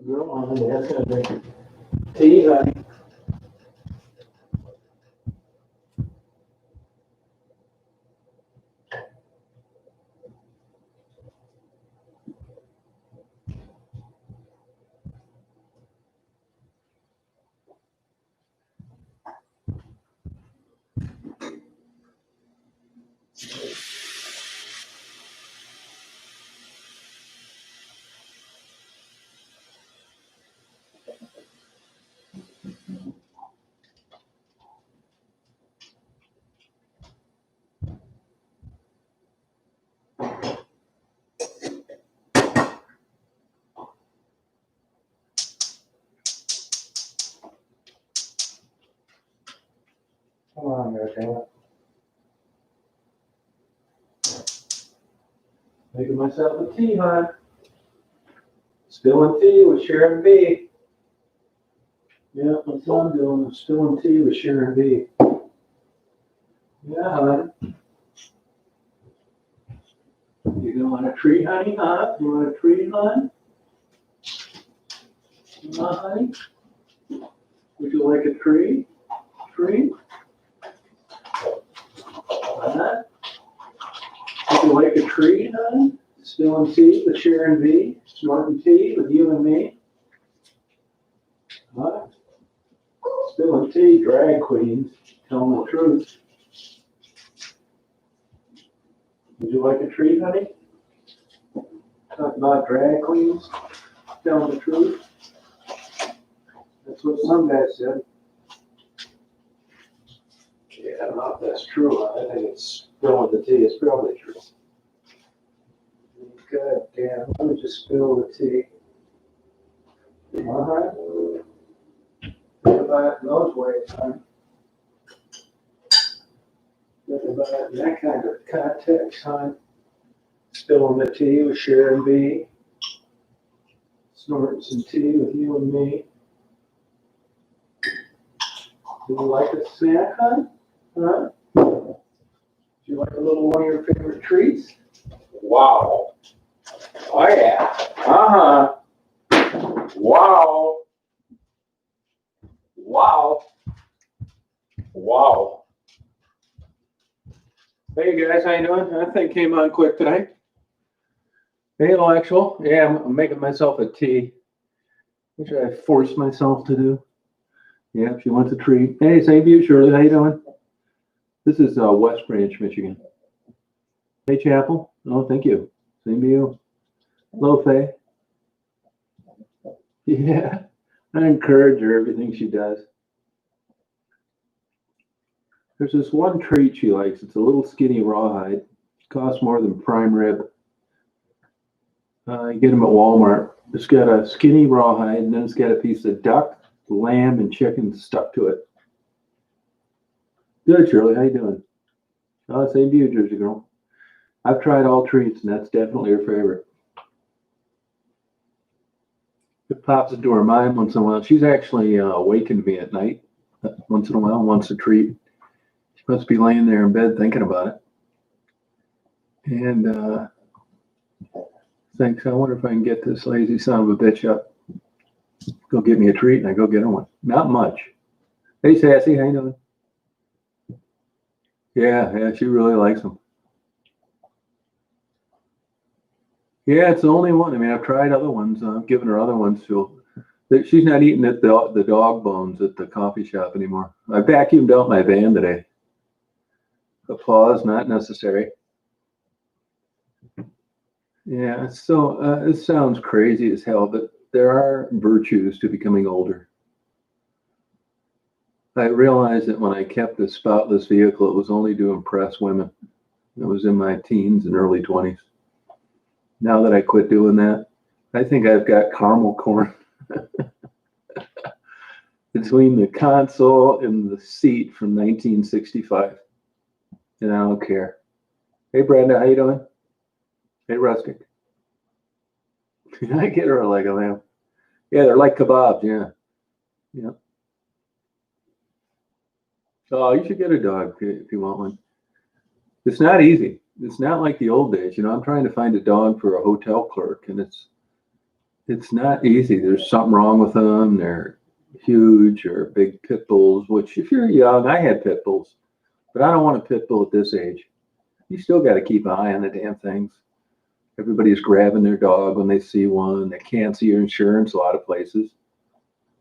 Girl on the head of the tea, honey. Come on, Marital. Making myself a tea, hon. Spilling tea with Sharon B. Yeah, that's what I'm doing. I'm spilling tea with Sharon B. Yeah, hon. You want a treat, honey, huh? You want a treat, hon? Honey? Would you like a treat? Treat? Huh? Would you like a treat, hon? Spilling tea with Sharon B. Snorting tea with you and me. Huh? Spilling tea, drag queens, telling the truth. Would you like a treat, honey? Talk about drag queens, telling the truth. That's what some guys said. Yeah, I don't know if that's true. I think it's spilling the tea. It's probably true. God damn, let me just spill the tea. All right. Think about it in those ways, huh? Think about it in that kind of context, huh? Spilling the tea with Sharon B. Snorting some tea with you and me. Do you like a snack, huh? Huh? Do you like a little one of your favorite treats? Wow. Oh yeah. Uh-huh. Wow. Wow. Wow. Hey guys, how you doing? That thing came on quick today. Hey, Asexual. Yeah, I'm making myself a tea, which I forced myself to do. Yeah, she wants a treat. Hey, same to you, Shirley. How you doing? This is West Branch, Michigan. Hey, Chapel. Oh, thank you. Same to you. Hello, Faye. Yeah, I encourage her, everything she does. There's this one treat she likes. It's a little skinny rawhide. It costs more than prime rib. You get them at Walmart. It's got a skinny rawhide, and then it's got a piece of duck, lamb, and chicken stuck to it. Good, Shirley. How you doing? Oh, same to you, Jersey girl. I've tried all treats, and that's definitely her favorite. It pops into her mind once in a while. She's actually awakened me at night once in a while, wants a treat. She must be laying there in bed thinking about it. And thinks, I wonder if I can get this lazy son of a bitch up. Go get me a treat, and I go get her one. Not much. Hey, Sassy, how you doing? Yeah, she really likes them. Yeah, it's the only one. I mean, I've tried other ones. I've given her other ones. She's not eating the dog bones at the coffee shop anymore. I vacuumed out my van today. Applause not necessary. Yeah, so it sounds crazy as hell, but there are virtues to becoming older. I realized that when I kept a spoutless vehicle, it was only to impress women. I was in my teens and early 20s. Now that I quit doing that, I think I've got caramel corn between the console and the seat from 1965. And I don't care. Hey, Brenda, how you doing? Hey, Rustic. I get her a leg of lamb. Yeah, they're like kebabs, yeah. Yeah. Oh, you should get a dog if you want one. It's not easy. It's not like the old days. You know, I'm trying to find a dog for a hotel clerk, and it's it's not easy. There's something wrong with them. They're huge or big pit bulls, which if you're young, I had pit bulls, but I don't want a pit bull at this age. You still got to keep an eye on the damn things. Everybody's grabbing their dog when they see one. They cancel your insurance a lot of places.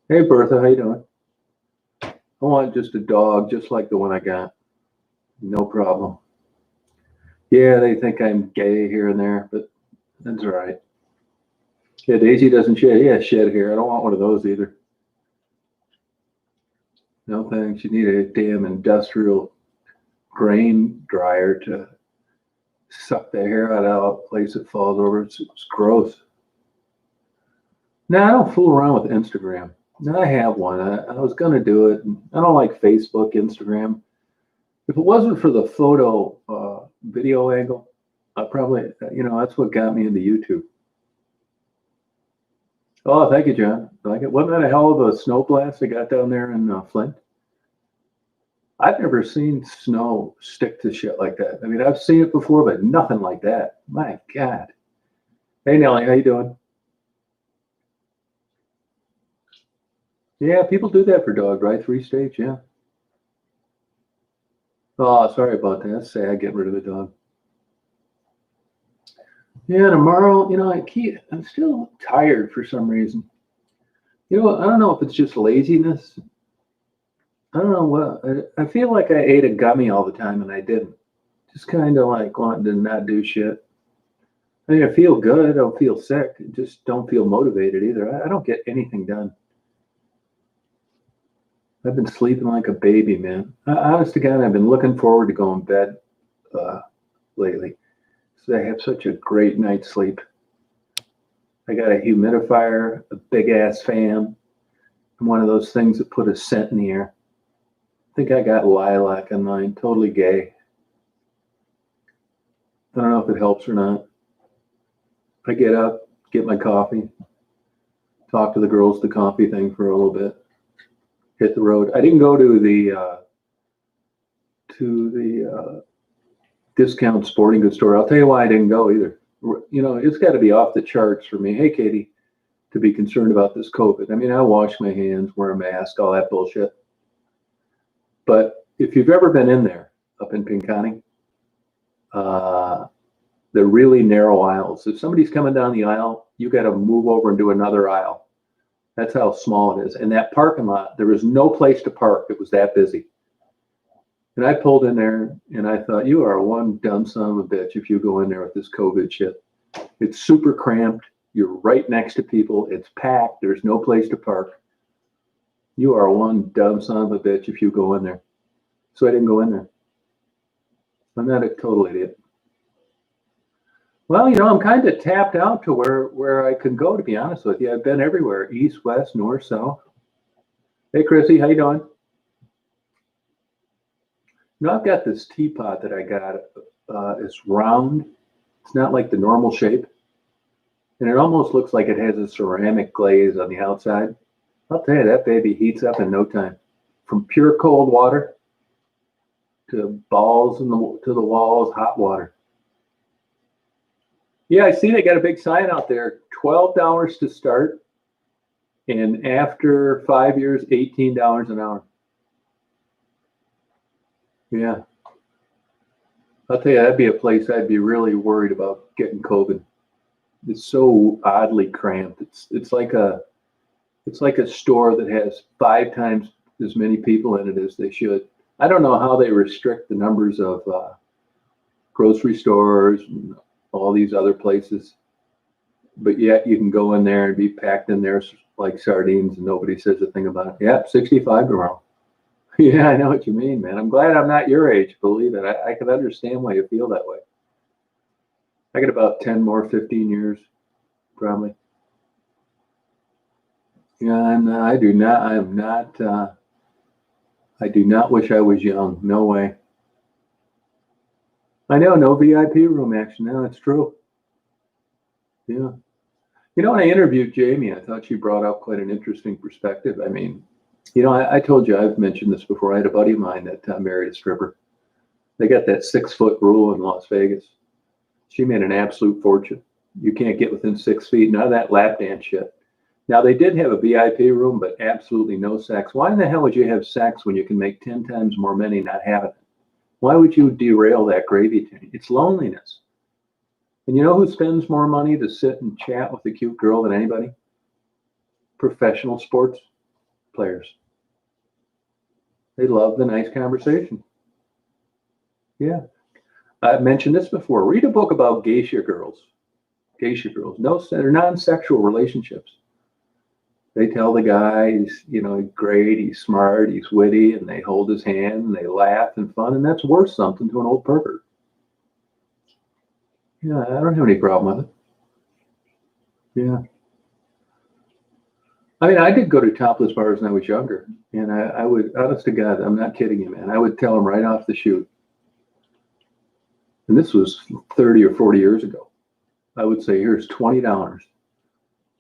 Hey, Bertha, how you doing? I want just a dog just like the one I got. No problem. Yeah, they think I'm gay here and there, but that's all right. Yeah, Daisy doesn't shed. Yeah, shed hair. I don't want one of those either. No thanks. You need a damn industrial grain dryer to suck the hair out of a place it falls over. It's gross. No, I don't fool around with Instagram. No, I have one. I was going to do it. I don't like Facebook, Instagram. If it wasn't for the photo video angle, I probably, that's what got me into YouTube. Oh, thank you, John. Like it. Wasn't that a hell of a snow blast they got down there in Flint? I've never seen snow stick to shit like that. I mean, I've seen it before, but nothing like that. My God. Hey, Nelly, how you doing? Yeah, people do that for dogs, right? 3-stage, yeah. Oh, sorry about that. That's sad, getting rid of the dog. Yeah, tomorrow, I'm still tired for some reason. I don't know if it's just laziness. I don't know what. I feel like I ate a gummy all the time and I didn't. Just kind of like wanting to not do shit. I mean, I feel good. I don't feel sick. I just don't feel motivated either. I don't get anything done. I've been sleeping like a baby, man. Honest to God, I've been looking forward to going to bed lately. So I have such a great night's sleep. I got a humidifier, a big ass fan, and one of those things that put a scent in the air. I think I got lilac on mine, totally gay. I don't know if it helps or not. I get up, get my coffee, talk to the girls, the coffee thing for a little bit, hit the road. I didn't go to the discount sporting goods store. I'll tell you why I didn't go either. It's got to be off the charts for me. Hey, Katie, to be concerned about this COVID. I mean, I wash my hands, wear a mask, all that bullshit. But if you've ever been in there up in Pinconning, the really narrow aisles. If somebody's coming down the aisle, you got to move over and do another aisle. That's how small it is. And that parking lot, there was no place to park. It was that busy. And I pulled in there and I thought, you are one dumb son of a bitch if you go in there with this COVID shit. It's super cramped. You're right next to people. It's packed. There's no place to park. You are one dumb son of a bitch if you go in there. So I didn't go in there. I'm not a total idiot. Well, I'm kind of tapped out to where I can go, to be honest with you. I've been everywhere, east, west, north, south. Hey, Chrissy, how you doing? I've got this teapot that I got. It's round. It's not like the normal shape. And it almost looks like it has a ceramic glaze on the outside. I'll tell you, that baby heats up in no time. From pure cold water to balls to the walls, hot water. Yeah, I see they got a big sign out there, $12 to start, and after 5 years, $18 an hour. Yeah. I'll tell you, that'd be a place I'd be really worried about getting COVID. It's so oddly cramped. It's like a store that has 5 times as many people in it as they should. I don't know how they restrict the numbers of grocery stores and all these other places, but yet you can go in there and be packed in there like sardines and nobody says a thing about it. Yeah, 65 tomorrow. Yeah, I know what you mean, man. I'm glad I'm not your age, believe it. I can understand why you feel that way. I got about 10 more, 15 years, probably. Yeah, and I do not wish I was young. No way. I know, no VIP room action. No, it's true. Yeah. When I interviewed Jamie, I thought she brought up quite an interesting perspective. I mean, I told you, I've mentioned this before. I had a buddy of mine that married a stripper. They got that 6-foot rule in Las Vegas. She made an absolute fortune. You can't get within 6 feet. None of that lap dance shit. Now, they did have a VIP room, but absolutely no sex. Why in the hell would you have sex when you can make 10 times more money not having it? Why would you derail that gravy train? It's loneliness. And you know who spends more money to sit and chat with a cute girl than anybody? Professional sports players. They love the nice conversation. Yeah. I've mentioned this before. Read a book about geisha girls. Geisha girls. No, they're non-sexual relationships. They tell the guy he's, great, he's smart, he's witty, and they hold his hand and they laugh and fun, and that's worth something to an old pervert. Yeah, I don't have any problem with it. Yeah. I mean, I did go to topless bars when I was younger, and I would, honest to God, I'm not kidding you, man. I would tell them right off the shoot, and this was 30 or 40 years ago. I would say, here's $20.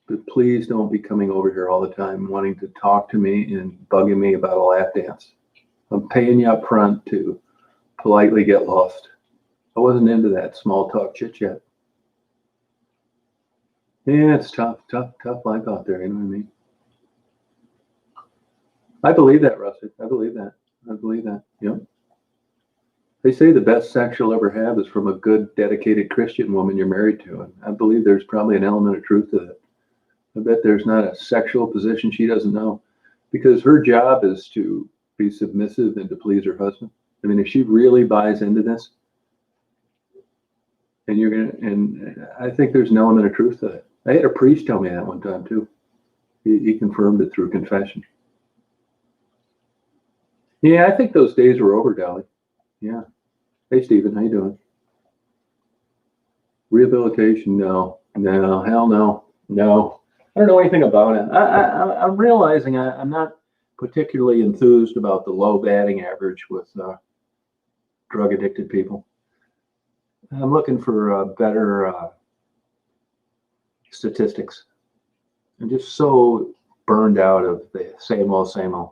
But please don't be coming over here all the time wanting to talk to me and bugging me about a lap dance. I'm paying you up front to politely get lost. I wasn't into that small talk chit chat. Yeah, it's tough life out there, you know what I mean? I believe that, Rusty. I believe that. Yep. They say the best sex you'll ever have is from a good, dedicated Christian woman you're married to. And I believe there's probably an element of truth to that. I bet there's not a sexual position she doesn't know, because her job is to be submissive and to please her husband. I mean, if she really buys into this, and I think there's an element of truth to that. I had a priest tell me that one time too. He confirmed it through confession. Yeah, I think those days were over, Dolly. Yeah. Hey, Stephen, how you doing? Rehabilitation? No, hell no. I don't know anything about it. I'm realizing I'm not particularly enthused about the low batting average with drug addicted people. I'm looking for better statistics. I'm just so burned out of the same old, same old.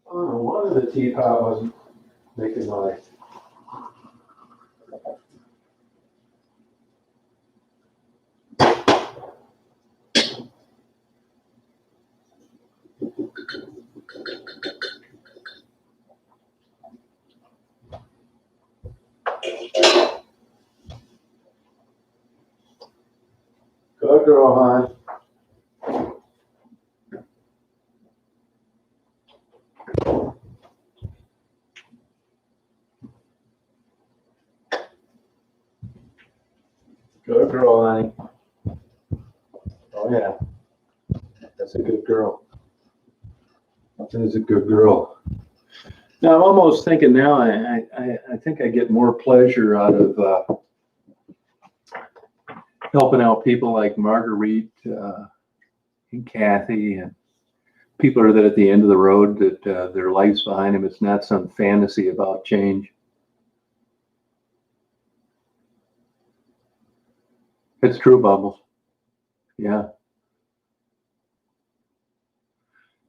Oh, one of the teapot wasn't making noise. Good girl, hon. Good girl, honey. Oh, yeah. That's a good girl. That is a good girl. Now, I'm almost thinking now, I think I get more pleasure out of helping out people like Marguerite and Kathy, and people are that at the end of the road that their life's behind them. It's not some fantasy about change. It's true, Bubbles. Yeah.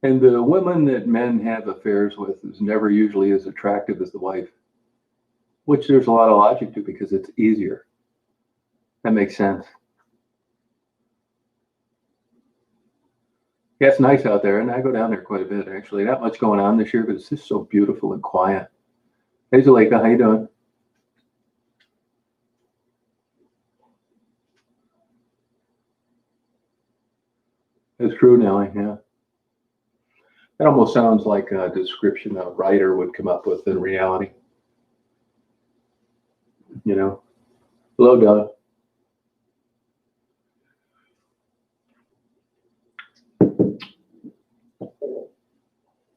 And the women that men have affairs with is never usually as attractive as the wife, which there's a lot of logic to because it's easier. That makes sense. Yeah, it's nice out there, and I go down there quite a bit, actually. Not much going on this year, but it's just so beautiful and quiet. Hey, Zuleika, how you doing? It's true, Nelly, yeah. That almost sounds like a description a writer would come up with in reality. You know? Hello, Doug.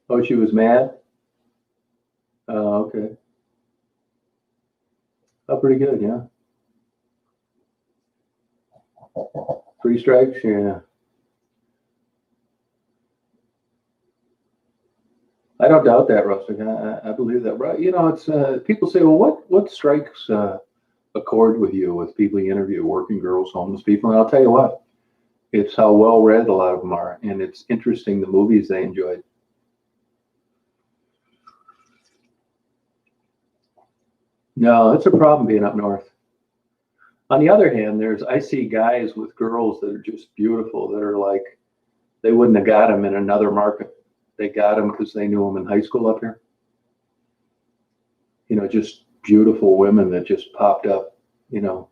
Oh, she was mad? Oh, okay. Oh, pretty good, yeah. 3 strikes, yeah. I don't doubt that, Rustic. I believe that. Right? You know, it's people say, well, what strikes accord with you with people you interview, working girls, homeless people. And I'll tell you what, it's how well read a lot of them are, and it's interesting the movies they enjoyed. No, it's a problem being up north. On the other hand, I see guys with girls that are just beautiful, that are like, they wouldn't have got them in another market. They got them because they knew them in high school up here. You know, just beautiful women that just popped up, you know.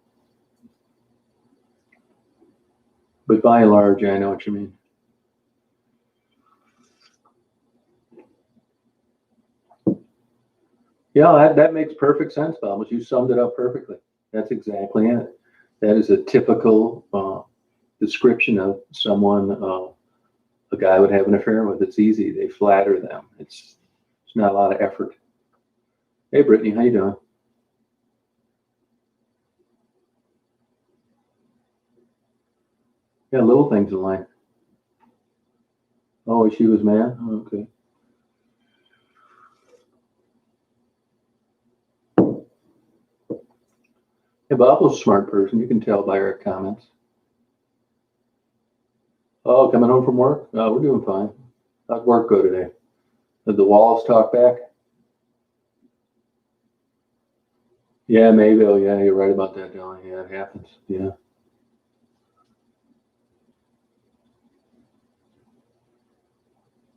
But by and large, I know what you mean. Yeah, that makes perfect sense, Thomas. You summed it up perfectly. That's exactly it. That is a typical description of someone a guy would have an affair with. It's easy. They flatter them. It's not a lot of effort. Hey, Brittany, how you doing? Yeah, little things in life. Oh, she was mad? Oh, okay. Yeah, Bob was a smart person. You can tell by her comments. Oh, coming home from work? Oh, we're doing fine. How'd work go today? Did the walls talk back? Yeah, maybe. Oh, yeah, you're right about that, Dylan. Yeah, it happens. Yeah.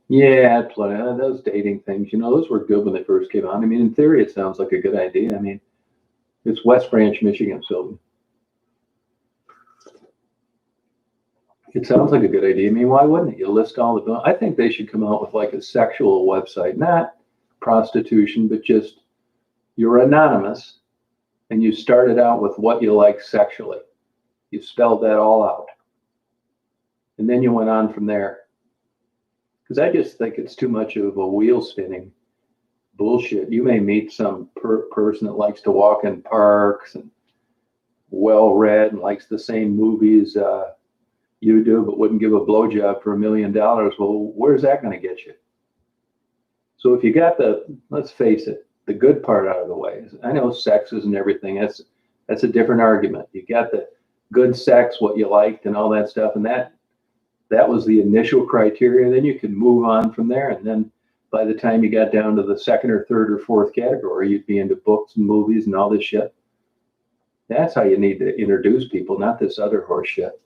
Yeah, plenty. Those dating things, you know, those were good when they first came out. I mean, in theory, it sounds like a good idea. I mean, it's West Branch, Michigan, so it sounds like a good idea. I mean, why wouldn't it? You list all the. I think they should come out with like a sexual website, not prostitution, but just you're anonymous and you started out with what you like sexually. You spelled that all out, and then you went on from there. Because I just think it's too much of a wheel spinning bullshit. You may meet some person that likes to walk in parks and well read and likes the same movies you do, but wouldn't give a blowjob for $1 million. Well, where's that going to get you? So if you got let's face it, the good part out of the way. I know sex isn't everything. That's a different argument. You got the good sex, what you liked, and all that stuff, and that was the initial criteria. Then you can move on from there, and then by the time you got down to the second or third or fourth category, you'd be into books and movies and all this shit. That's how you need to introduce people, not this other horse shit.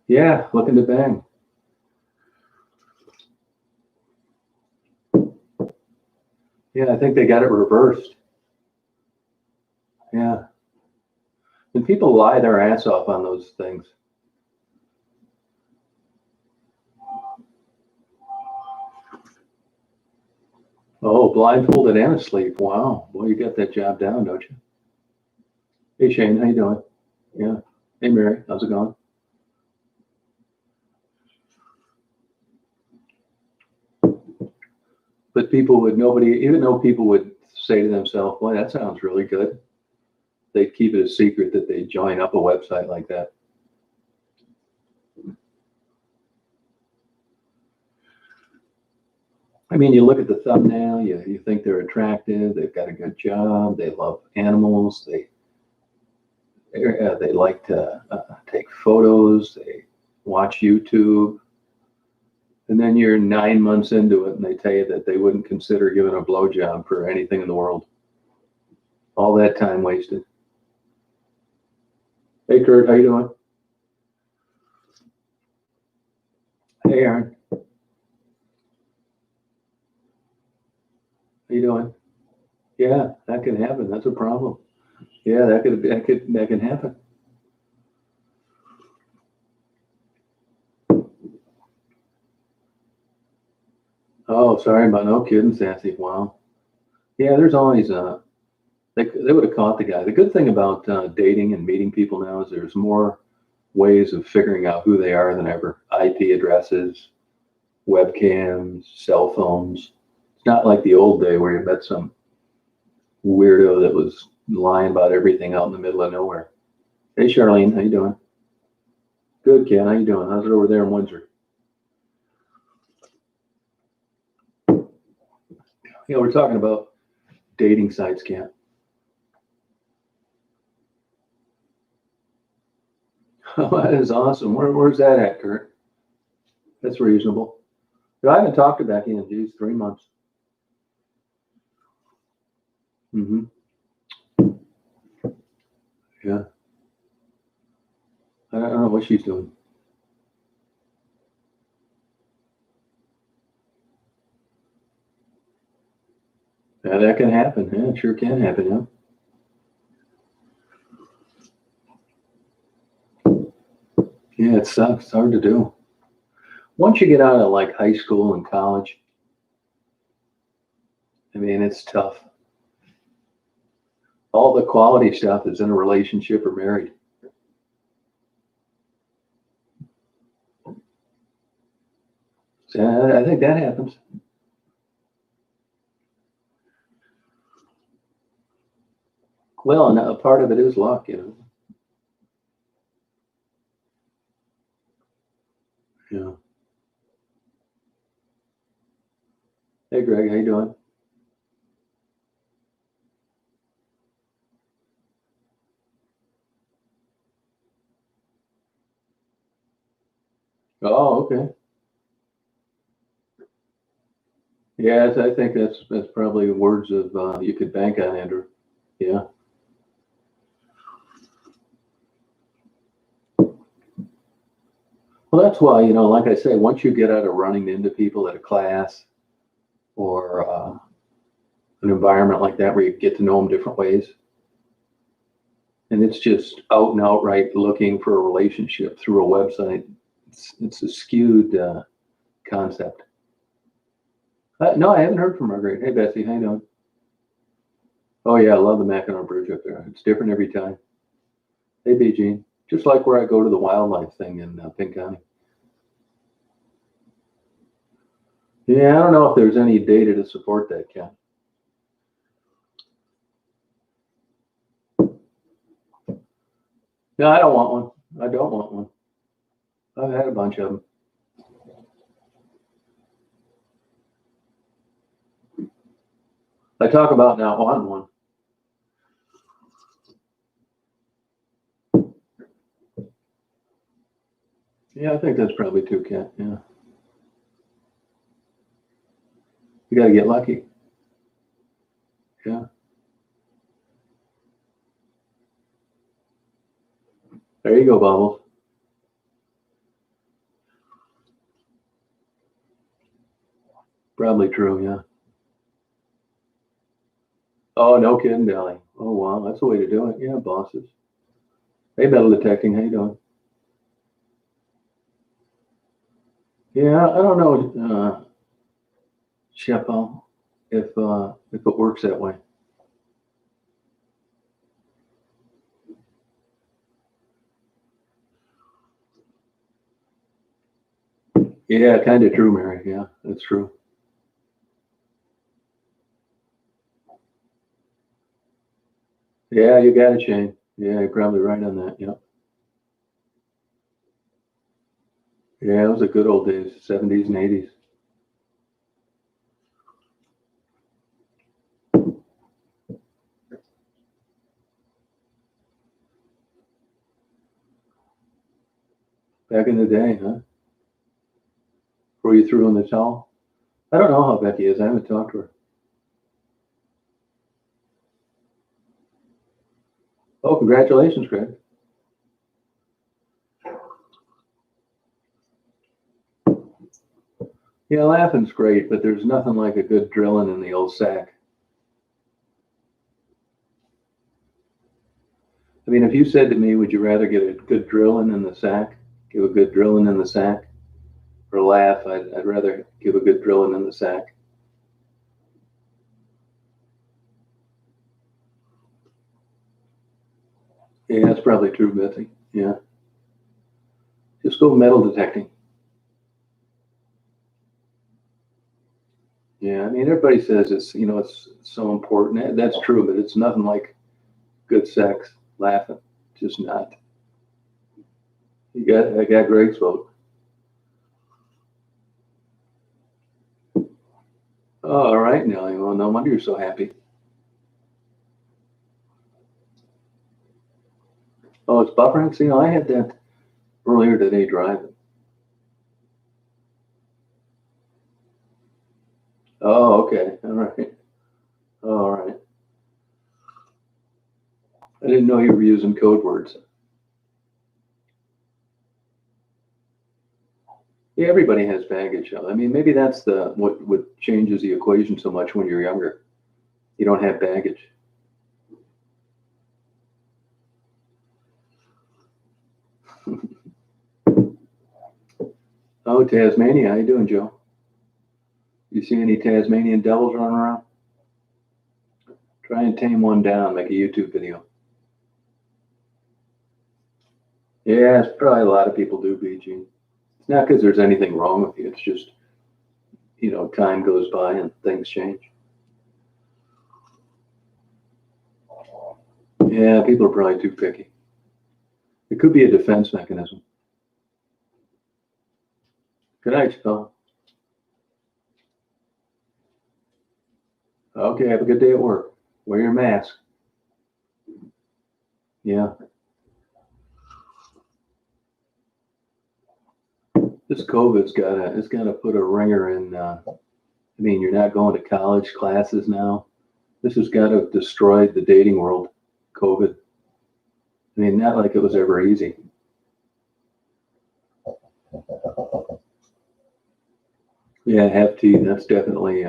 Yeah, looking to bang. Yeah, I think they got it reversed. Yeah. And people lie their ass off on those things. Oh, blindfolded and asleep. Wow. Boy, you got that job down, don't you? Hey, Shane, how you doing? Yeah. Hey, Mary, how's it going? But even though people would say to themselves, boy, that sounds really good, they'd keep it a secret that they join up a website like that. I mean, you look at the thumbnail, you think they're attractive, they've got a good job, they love animals, they like to take photos, they watch YouTube, and then you're 9 months into it and they tell you that they wouldn't consider giving a blowjob for anything in the world. All that time wasted. Hey, Kurt, how you doing? Hey, Aaron. How you doing? Yeah, that can happen. That's a problem. Yeah, that can happen. Oh, sorry about no kidding, Sassy. Wow. Yeah, there's always they would have caught the guy. The good thing about dating and meeting people now is there's more ways of figuring out who they are than ever. IP addresses, webcams, cell phones. It's not like the old day where you met some weirdo that was lying about everything out in the middle of nowhere. Hey, Charlene, how you doing? Good, Ken. How you doing? How's it over there in Windsor? We're talking about dating sites, Ken. That is awesome. Where's that at, Kurt? That's reasonable. I haven't talked to Becky in, geez, 3 months. Mm-hmm. Yeah. I don't know what she's doing. Yeah, that can happen. Yeah, it sure can happen, yeah. Yeah, it sucks. It's hard to do. Once you get out of like high school and college, I mean, it's tough. All the quality stuff is in a relationship or married. So I think that happens. Well, and a part of it is luck, you know. Yeah. Hey, Greg, how you doing? Oh, okay. Yeah, I think that's probably words of you could bank on, Andrew. Yeah. Well, that's why, you know, like I say, once you get out of running into people at a class or an environment like that where you get to know them different ways, and it's just out and outright looking for a relationship through a website, it's a skewed concept. No, I haven't heard from Margaret. Hey, Betsy, how you doing? Oh, yeah, I love the Mackinac Bridge up there. It's different every time. Hey, B. Jean. Just like where I go to the wildlife thing in Pink County. Yeah, I don't know if there's any data to support that, Ken. No, I don't want one. I don't want one. I've had a bunch of them. I talk about not wanting one. Yeah, I think that's probably too, Ken. Yeah. You got to get lucky. Yeah. There you go, Bubbles. Probably true, yeah. Oh, no kidding, Dally. Oh, wow, that's the way to do it. Yeah, bosses. Hey, metal detecting, how you doing? Yeah, I don't know, Sheppel, if it works that way. Yeah, kind of true, Mary. Yeah, that's true. Yeah, you got it, Shane. Yeah, you're probably right on that. Yeah. Yeah, it was the good old days, 70s and 80s. Back in the day, huh? Were you threw in the towel? I don't know how Becky is. I haven't talked to her. Oh, congratulations, Greg. Yeah, laughing's great, but there's nothing like a good drilling in the old sack. I mean, if you said to me, would you rather get a good drilling in the sack, give a good drilling in the sack, or laugh, I'd rather give a good drilling in the sack. Yeah, that's probably true, Betsy. Yeah. Just go metal detecting. Yeah, I mean, everybody says it's, you know, it's so important. That's true, but it's nothing like good sex, laughing. Just not. I got Greg's vote. Oh, all right, Nelly. Well, no wonder you're so happy. Oh, it's buffering. See, I had that. earlier today driving. Oh, okay. All right. All right. I didn't know you were using code words. Yeah, everybody has baggage. I mean, maybe that's what changes the equation so much when you're younger. You don't have baggage. Oh, Tasmania. How you doing, Joe? You see any Tasmanian devils running around? Try and tame one down, make a YouTube video. Yeah, it's probably a lot of people do, BG. It's not because there's anything wrong with you. It's just, time goes by and things change. Yeah, people are probably too picky. It could be a defense mechanism. Good night, Phil. Okay, have a good day at work. Wear your mask. Yeah. This COVID's gotta put a ringer in. You're not going to college classes now. This has got to destroy the dating world. COVID. Not like it was ever easy. Yeah, have teeth. That's definitely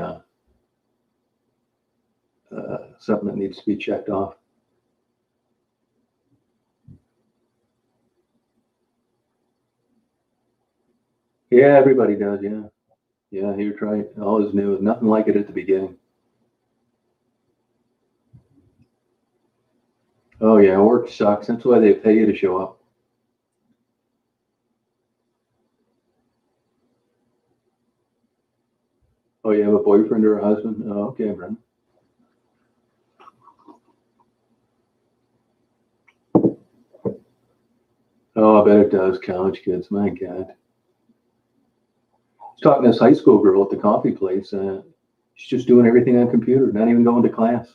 something that needs to be checked off. Yeah, everybody does. Yeah. Yeah, you're right. Always new. Nothing like it at the beginning. Oh yeah, work sucks. That's why they pay you to show up. Oh, you have a boyfriend or a husband? Oh, okay, Brendan. Oh, I bet it does. College kids, my God. I was talking to this high school girl at the coffee place. She's just doing everything on computer, not even going to class.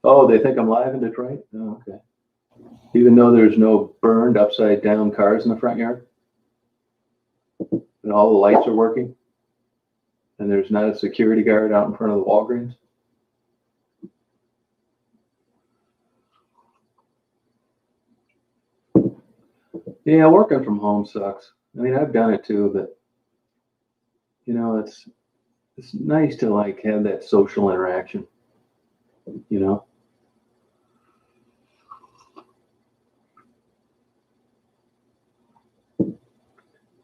Oh, they think I'm live in Detroit? Oh, okay. Even though there's no burned upside down cars in the front yard and all the lights are working and there's not a security guard out in front of the Walgreens. Yeah, working from home sucks. I've done it too, but it's nice to have that social interaction,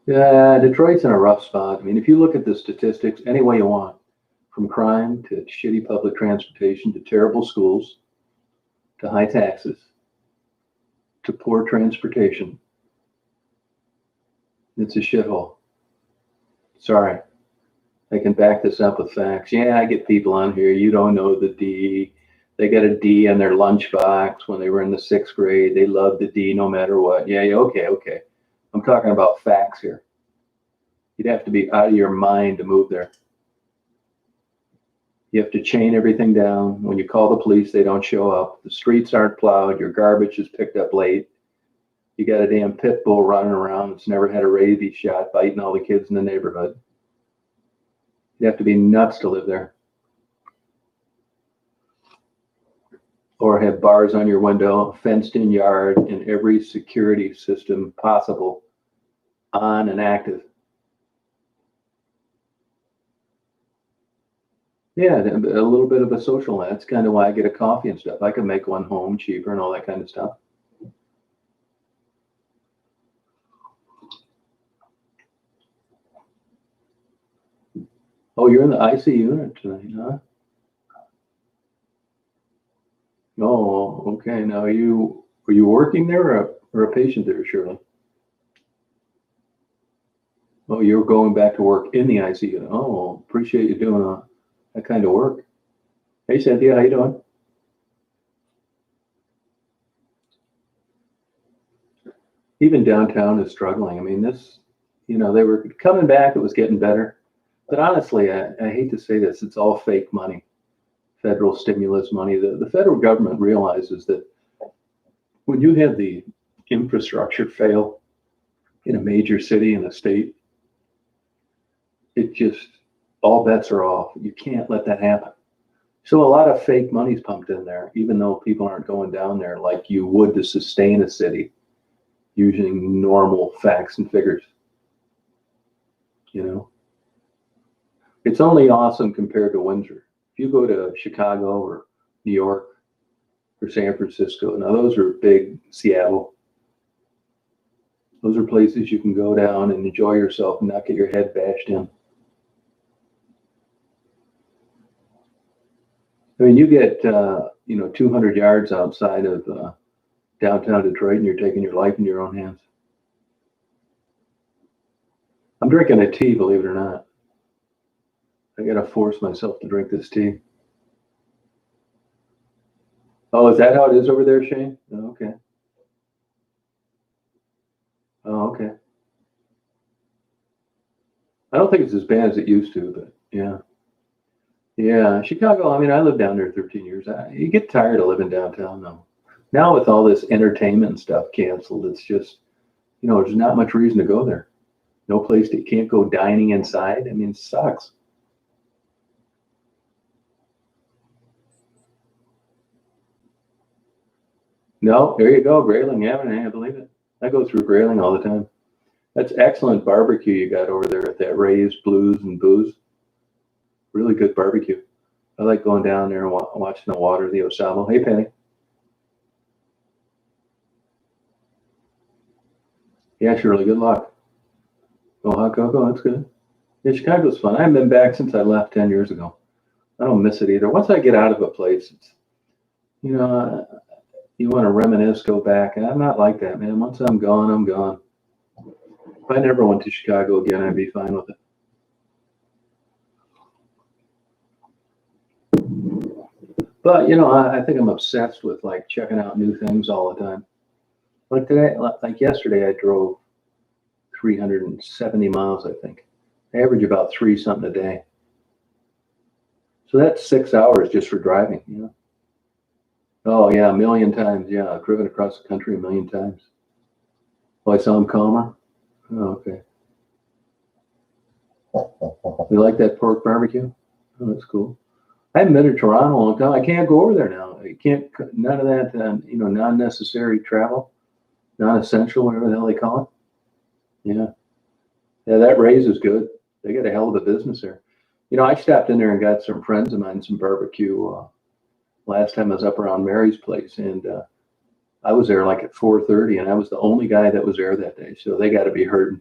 Yeah, Detroit's in a rough spot. If you look at the statistics any way you want, from crime to shitty public transportation to terrible schools to high taxes to poor transportation, it's a shithole. Sorry. I can back this up with facts. Yeah, I get people on here. You don't know the D. They got a D in their lunchbox when they were in the 6th grade. They love the D no matter what. Yeah, okay. I'm talking about facts here. You'd have to be out of your mind to move there. You have to chain everything down. When you call the police, they don't show up. The streets aren't plowed. Your garbage is picked up late. You got a damn pit bull running around that's never had a rabies shot, biting all the kids in the neighborhood. You have to be nuts to live there. Or have bars on your window, fenced in yard, and every security system possible on and active. Yeah, a little bit of a social. That's kind of why I get a coffee and stuff. I can make one home cheaper and all that kind of stuff. Oh, you're in the IC unit tonight, huh? Oh, okay. Now, were you working there or a patient there, Shirley? Oh, you're going back to work in the IC unit. Oh, appreciate you doing that kind of work. Hey, Cynthia, how you doing? Even downtown is struggling. They were coming back. It was getting better. But honestly, I hate to say this, it's all fake money, federal stimulus money. The federal government realizes that when you have the infrastructure fail in a major city in a state, it just, all bets are off. You can't let that happen. So a lot of fake money's pumped in there, even though people aren't going down there like you would to sustain a city using normal facts and figures. You know, it's only awesome compared to Windsor. If you go to Chicago or New York or San Francisco, now those are big, Seattle. Those are places you can go down and enjoy yourself and not get your head bashed in. I mean, you get, 200 yards outside of downtown Detroit and you're taking your life in your own hands. I'm drinking a tea, believe it or not. I got to force myself to drink this tea. Oh, is that how it is over there, Shane? Oh, okay. Oh, okay. I don't think it's as bad as it used to, but yeah. Yeah, Chicago, I mean, I lived down there 13 years. You get tired of living downtown, though. Now with all this entertainment and stuff canceled, it's just, there's not much reason to go there. No place that you can't go dining inside. I mean, it sucks. No, there you go, Grayling. Yeah, I believe it. I go through Grayling all the time. That's excellent barbecue you got over there at that Ray's Blues and Booze. Really good barbecue. I like going down there and watching the water, the Osamo. Hey, Penny. Yeah, Shirley, good luck. Oh, hot cocoa, that's good. Yeah, Chicago's fun. I haven't been back since I left 10 years ago. I don't miss it either. Once I get out of a place, it's, you want to reminisce, go back. And I'm not like that, man. Once I'm gone, I'm gone. If I never went to Chicago again, I'd be fine with it. But, I think I'm obsessed with like checking out new things all the time. Like today, like yesterday, I drove 370 miles, I think. I average about 3 something a day. So that's 6 hours just for driving, Oh, yeah, a million times. Yeah, I've driven across the country a million times. Oh, I saw him calmer? Oh, okay. You like that pork barbecue? Oh, that's cool. I haven't been to Toronto in a long time. I can't go over there now. I can't, none of that, non-necessary travel, non-essential, whatever the hell they call it. Yeah. Yeah, that Raise is good. They got a hell of a business there. I stopped in there and got some friends of mine some barbecue last time I was up around Mary's place, and I was there like at 4:30, and I was the only guy that was there that day. So they got to be hurting.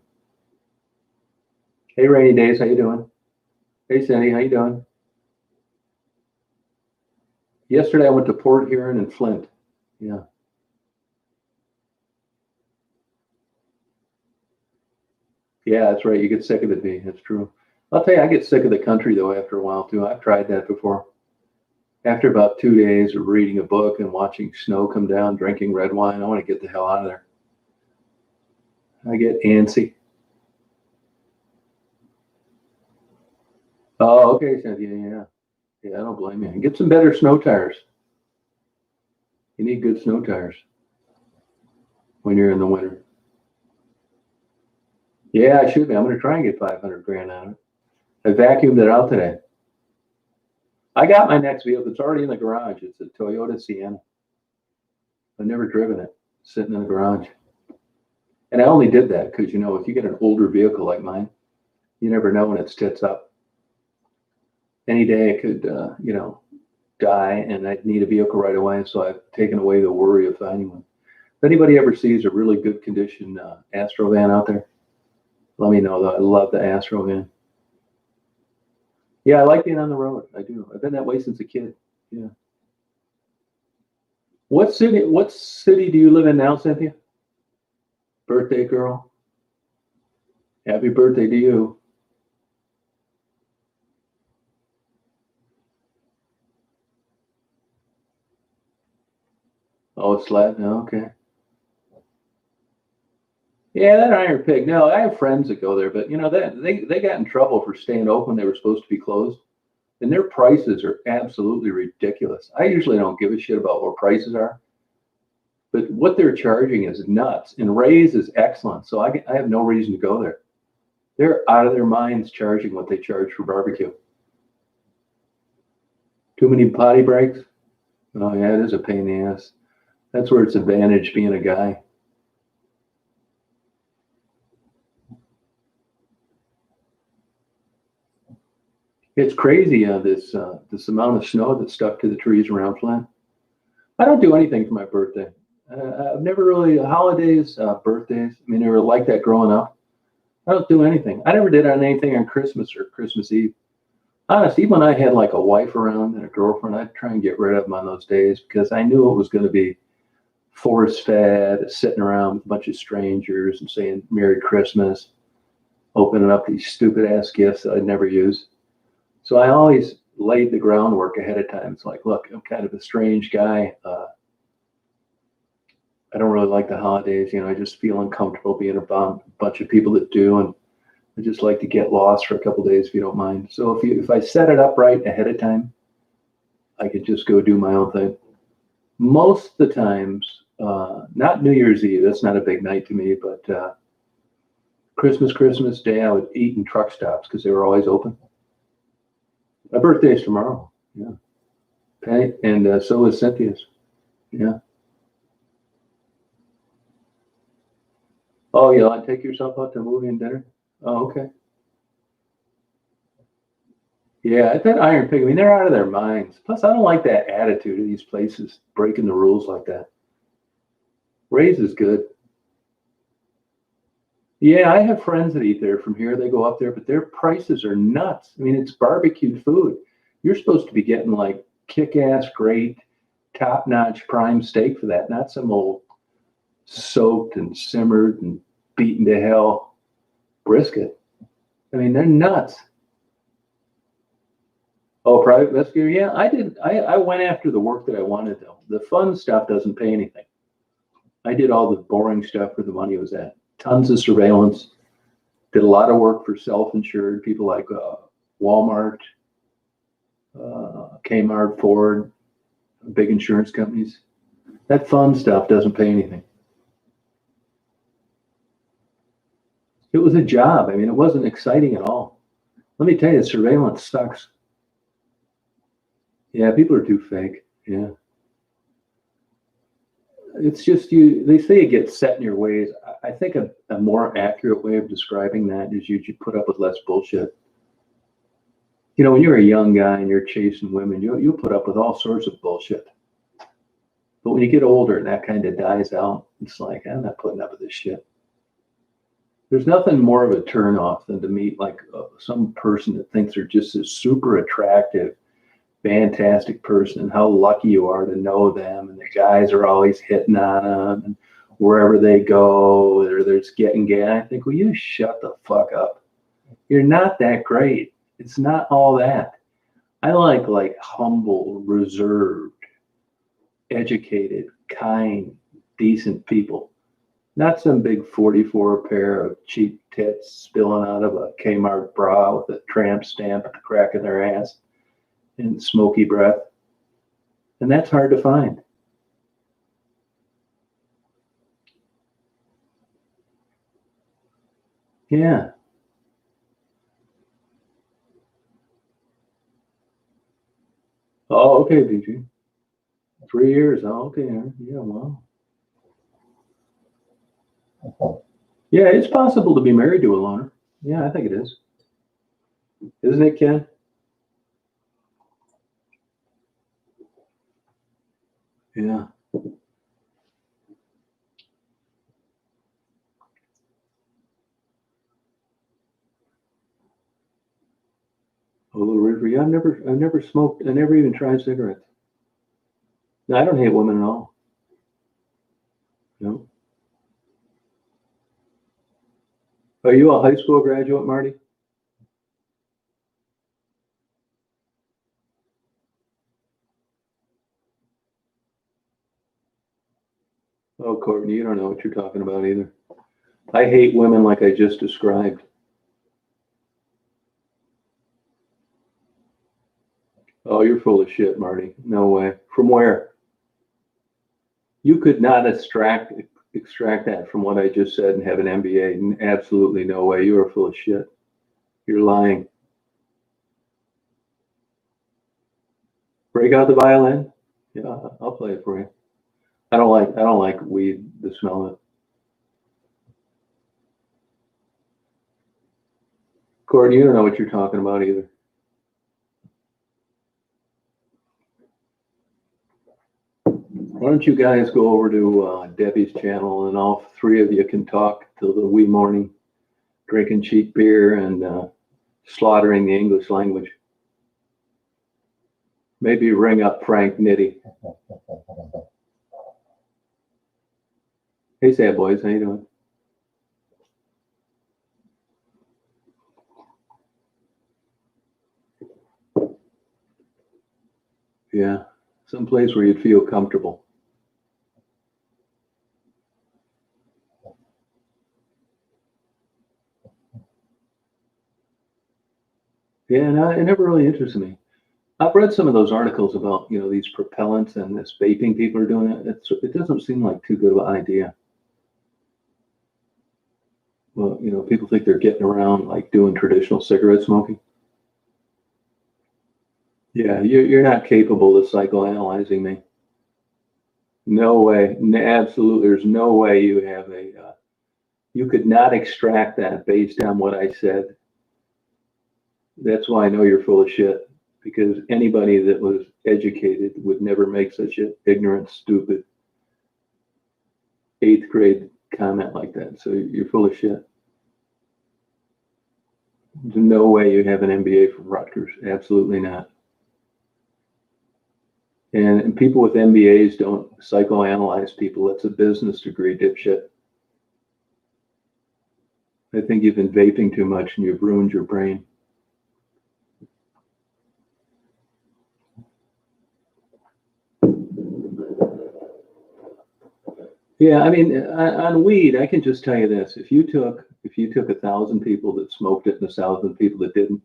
Hey, Rainy Days, how you doing? Hey, Cindy, how you doing? Yesterday I went to Port Huron and Flint. Yeah. Yeah, that's right. You get sick of the bee. That's true. I'll tell you, I get sick of the country though after a while too. I've tried that before. After about 2 days of reading a book and watching snow come down, drinking red wine, I want to get the hell out of there. I get antsy. Oh, okay. So, yeah. I don't blame you. Get some better snow tires. You need good snow tires when you're in the winter. Yeah, I should be. I'm going to try and get 500 grand out of it. I vacuumed it out today. I got my next vehicle. It's already in the garage. It's a Toyota Sienna. I've never driven it. It's sitting in the garage. And I only did that because, if you get an older vehicle like mine, you never know when it tits up. Any day it could, die, and I'd need a vehicle right away. So I've taken away the worry of finding one. If anybody ever sees a really good condition Astro van out there, let me know, though. I love the Astro van. Yeah, I like being on the road. I do. I've been that way since a kid. Yeah. What city do you live in now, Cynthia? Birthday girl. Happy birthday to you. Oh, it's Latin. Oh, okay. Yeah, that Iron Pig. No, I have friends that go there, but that they got in trouble for staying open. They were supposed to be closed, and their prices are absolutely ridiculous. I usually don't give a shit about what prices are, But what they're charging is nuts, and Ray's is excellent. So I have no reason to go there. They're out of their minds charging what they charge for barbecue. Too many potty breaks? Oh yeah, it is a pain in the ass. That's where it's advantage being a guy. It's crazy, this amount of snow that's stuck to the trees around Flint. I don't do anything for my birthday. I've never really, holidays, birthdays, I mean, they were like that growing up. I don't do anything. I never did anything on Christmas or Christmas Eve. Honestly, even when I had like a wife around and a girlfriend, I'd try and get rid of them on those days because I knew it was going to be force fed, sitting around with a bunch of strangers and saying Merry Christmas, opening up these stupid ass gifts that I'd never use. So I always laid the groundwork ahead of time. It's like, look, I'm kind of a strange guy. I don't really like the holidays. I just feel uncomfortable being around a bunch of people that do. And I just like to get lost for a couple of days if you don't mind. So if I set it up right ahead of time, I could just go do my own thing. Most of the times, not New Year's Eve, that's not a big night to me, but Christmas Day, I would eat in truck stops because they were always open. My birthday's tomorrow. Yeah. Okay. And so is Cynthia's. Yeah. Oh, you'll take yourself out to a movie and dinner? Oh, okay. Yeah, that Iron Pig, I mean, they're out of their minds. Plus, I don't like that attitude of these places breaking the rules like that. Ray's is good. Yeah, I have friends that eat there from here. They go up there, but their prices are nuts. I mean, it's barbecued food. You're supposed to be getting like kick-ass, great, top-notch prime steak for that, not some old soaked and simmered and beaten to hell brisket. I mean, they're nuts. Oh, private investigator? Yeah, I did. I went after the work that I wanted, though. The fun stuff doesn't pay anything. I did all the boring stuff where the money was at. Tons of surveillance. Did a lot of work for self-insured people like Walmart, Kmart, Ford, big insurance companies. That fun stuff doesn't pay anything. It was a job. I mean, it wasn't exciting at all. Let me tell you, surveillance sucks. Yeah, people are too fake. Yeah. It's just they say you get set in your ways. I think a more accurate way of describing that is you put up with less bullshit. When you're a young guy and you're chasing women, you'll put up with all sorts of bullshit. But when you get older and that kind of dies out, it's like, I'm not putting up with this shit. There's nothing more of a turnoff than to meet like some person that thinks they're just a super attractive, fantastic person, and how lucky you are to know them. And the guys are always hitting on them, and wherever they go, they're just getting gay. I think, well, you shut the fuck up. You're not that great. It's not all that. I like humble, reserved, educated, kind, decent people. Not some big 44 pair of cheap tits spilling out of a Kmart bra with a tramp stamp at the crack of their ass and smoky breath. And that's hard to find. Yeah. Oh, okay, BG. 3 years. Oh, okay. Yeah, wow. Yeah, it's possible to be married to a loner. Yeah, I think it is. Isn't it, Ken? Yeah. A little river. Yeah, I've never smoked. I never even tried cigarettes. No, I don't hate women at all. No. Are you a high school graduate, Marty? Oh, Courtney, you don't know what you're talking about either. I hate women like I just described. Oh, you're full of shit, Marty. No way. From where? You could not extract that from what I just said and have an MBA. Absolutely no way. You are full of shit. You're lying. Break out the violin. Yeah, I'll play it for you. I don't like weed, the smell of it. Cord, you don't know what you're talking about either. Why don't you guys go over to Debbie's channel and all three of you can talk till the wee morning, drinking cheap beer and slaughtering the English language. Maybe ring up Frank Nitty. Hey, sad boys, how you doing? Yeah, someplace where you'd feel comfortable. Yeah, and it never really interested me. I've read some of those articles about, these propellants and this vaping people are doing it. It doesn't seem like too good of an idea. Well, people think they're getting around like doing traditional cigarette smoking. Yeah, you're not capable of psychoanalyzing me. No way. Absolutely. There's no way you have you could not extract that based on what I said. That's why I know you're full of shit, because anybody that was educated would never make such an ignorant, stupid 8th grade comment like that. So you're full of shit. There's no way you have an MBA from Rutgers. Absolutely not. And people with MBAs don't psychoanalyze people. That's a business degree, dipshit. I think you've been vaping too much and you've ruined your brain. Yeah, I mean, on weed, I can just tell you this: if you took 1,000 people that smoked it and 1,000 people that didn't,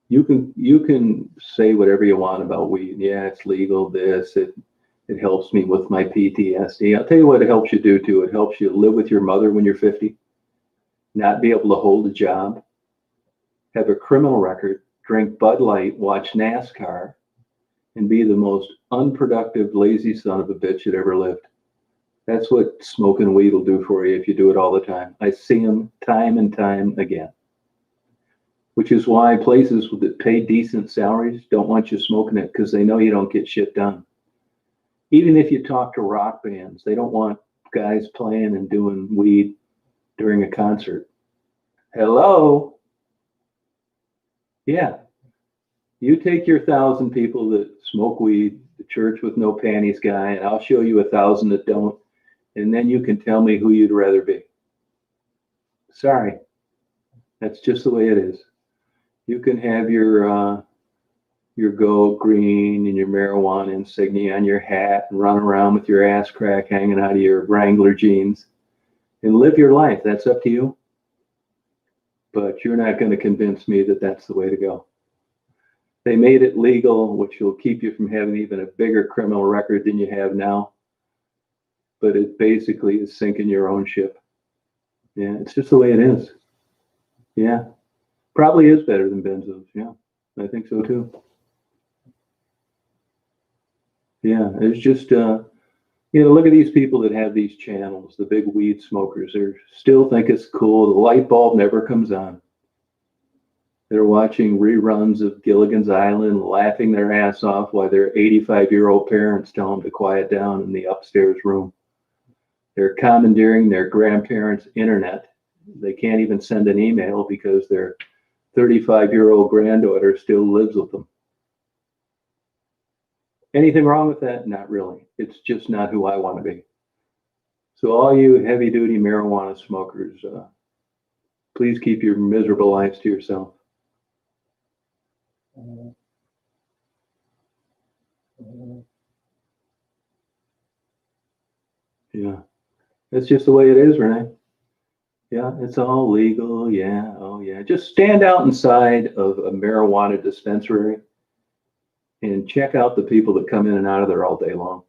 you can say whatever you want about weed. Yeah, it's legal. It helps me with my PTSD. I'll tell you what it helps you do too. It helps you live with your mother when you're 50, not be able to hold a job, have a criminal record, drink Bud Light, watch NASCAR, and be the most unproductive, lazy son of a bitch that ever lived. That's what smoking weed will do for you if you do it all the time. I see them time and time again. Which is why places that pay decent salaries don't want you smoking it, because they know you don't get shit done. Even if you talk to rock bands, they don't want guys playing and doing weed during a concert. Hello? Yeah. You take your 1,000 people that smoke weed, the church with no panties guy, and I'll show you 1,000 that don't. And then you can tell me who you'd rather be. Sorry. That's just the way it is. You can have your Go Green and your marijuana insignia on your hat and run around with your ass crack hanging out of your Wrangler jeans and live your life. That's up to you. But you're not going to convince me that that's the way to go. They made it legal, which will keep you from having even a bigger criminal record than you have now. But it basically is sinking your own ship. Yeah, it's just the way it is. Yeah. Probably is better than benzos. Yeah, I think so too. Yeah, it's just, look at these people that have these channels, the big weed smokers. They still think it's cool. The light bulb never comes on. They're watching reruns of Gilligan's Island, laughing their ass off while their 85-year-old parents tell them to quiet down in the upstairs room. They're commandeering their grandparents' internet. They can't even send an email because their 35-year-old granddaughter still lives with them. Anything wrong with that? Not really. It's just not who I want to be. So all you heavy-duty marijuana smokers, please keep your miserable lives to yourself. Yeah, that's just the way it is, Renee. Yeah, it's all legal. Yeah, oh yeah. Just stand out inside of a marijuana dispensary and check out the people that come in and out of there all day long.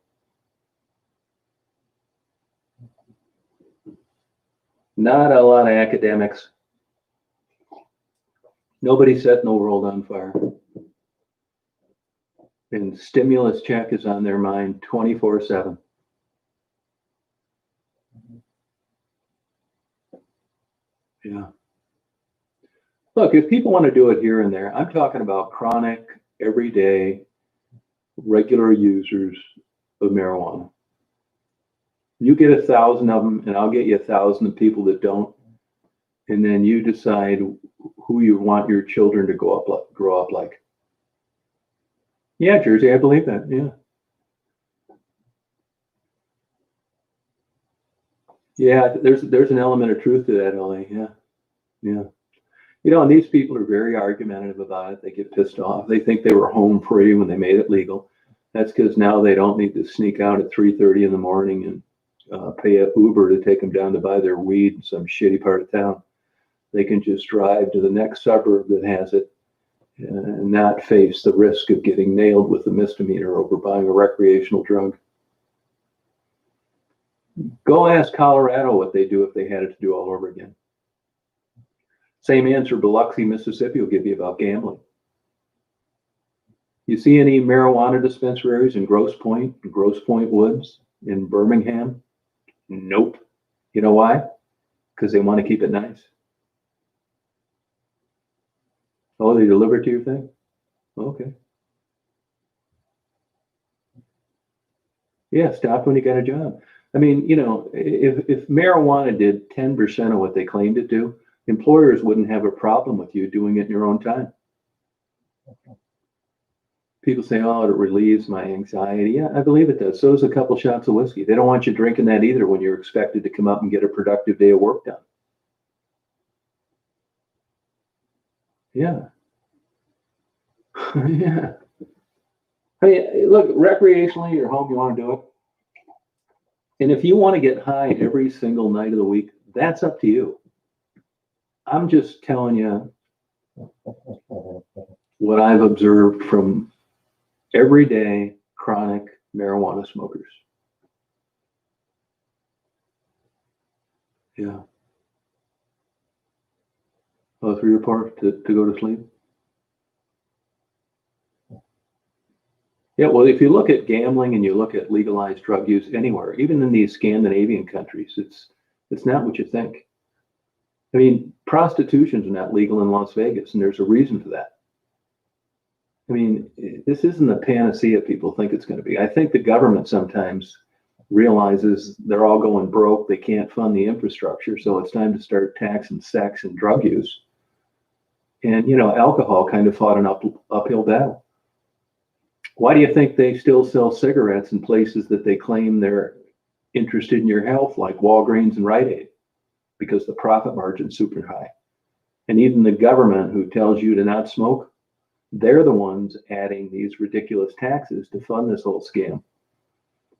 Not a lot of academics. Nobody's setting the world on fire. And stimulus check is on their mind 24/7. Yeah. Look, if people want to do it here and there, I'm talking about chronic, everyday, regular users of marijuana. You get 1,000 of them, and I'll get you 1,000 of people that don't, and then you decide who you want your children to grow up like. Yeah, Jersey, I believe that. Yeah. Yeah, there's an element of truth to that, Ellie. Yeah. Yeah. You know, and these people are very argumentative about it. They get pissed off. They think they were home free when they made it legal. That's because now they don't need to sneak out at 3:30 in the morning and pay an Uber to take them down to buy their weed in some shitty part of town. They can just drive to the next suburb that has it and not face the risk of getting nailed with a misdemeanor over buying a recreational drug. Go ask Colorado what they do if they had it to do all over again. Same answer Biloxi, Mississippi will give you about gambling. You see any marijuana dispensaries in Grosse Pointe Woods, in Birmingham? Nope. You know why? Because they want to keep it nice. Oh, they deliver to your thing? Okay. Yeah, stop when you got a job. I mean, you know, if marijuana did 10% of what they claimed it to, employers wouldn't have a problem with you doing it in your own time. People say, oh, it relieves my anxiety. Yeah, I believe it does. So does a couple shots of whiskey. They don't want you drinking that either when you're expected to come up and get a productive day of work done. Yeah. Yeah. I mean, look, recreationally, you're home, you want to do it. And if you want to get high every single night of the week, that's up to you. I'm just telling you what I've observed from everyday chronic marijuana smokers. Yeah. Oh, 3 or 4 to go to sleep? Yeah, well, if you look at gambling and you look at legalized drug use anywhere, even in these Scandinavian countries, it's not what you think. I mean, prostitution's not legal in Las Vegas, and there's a reason for that. I mean, this isn't a panacea people think it's going to be. I think the government sometimes realizes they're all going broke. They can't fund the infrastructure, so it's time to start taxing sex and drug use. And, you know, alcohol kind of fought an uphill battle. Why do you think they still sell cigarettes in places that they claim they're interested in your health, like Walgreens and Rite Aid? Because the profit margin's super high. And even the government, who tells you to not smoke, they're the ones adding these ridiculous taxes to fund this whole scam.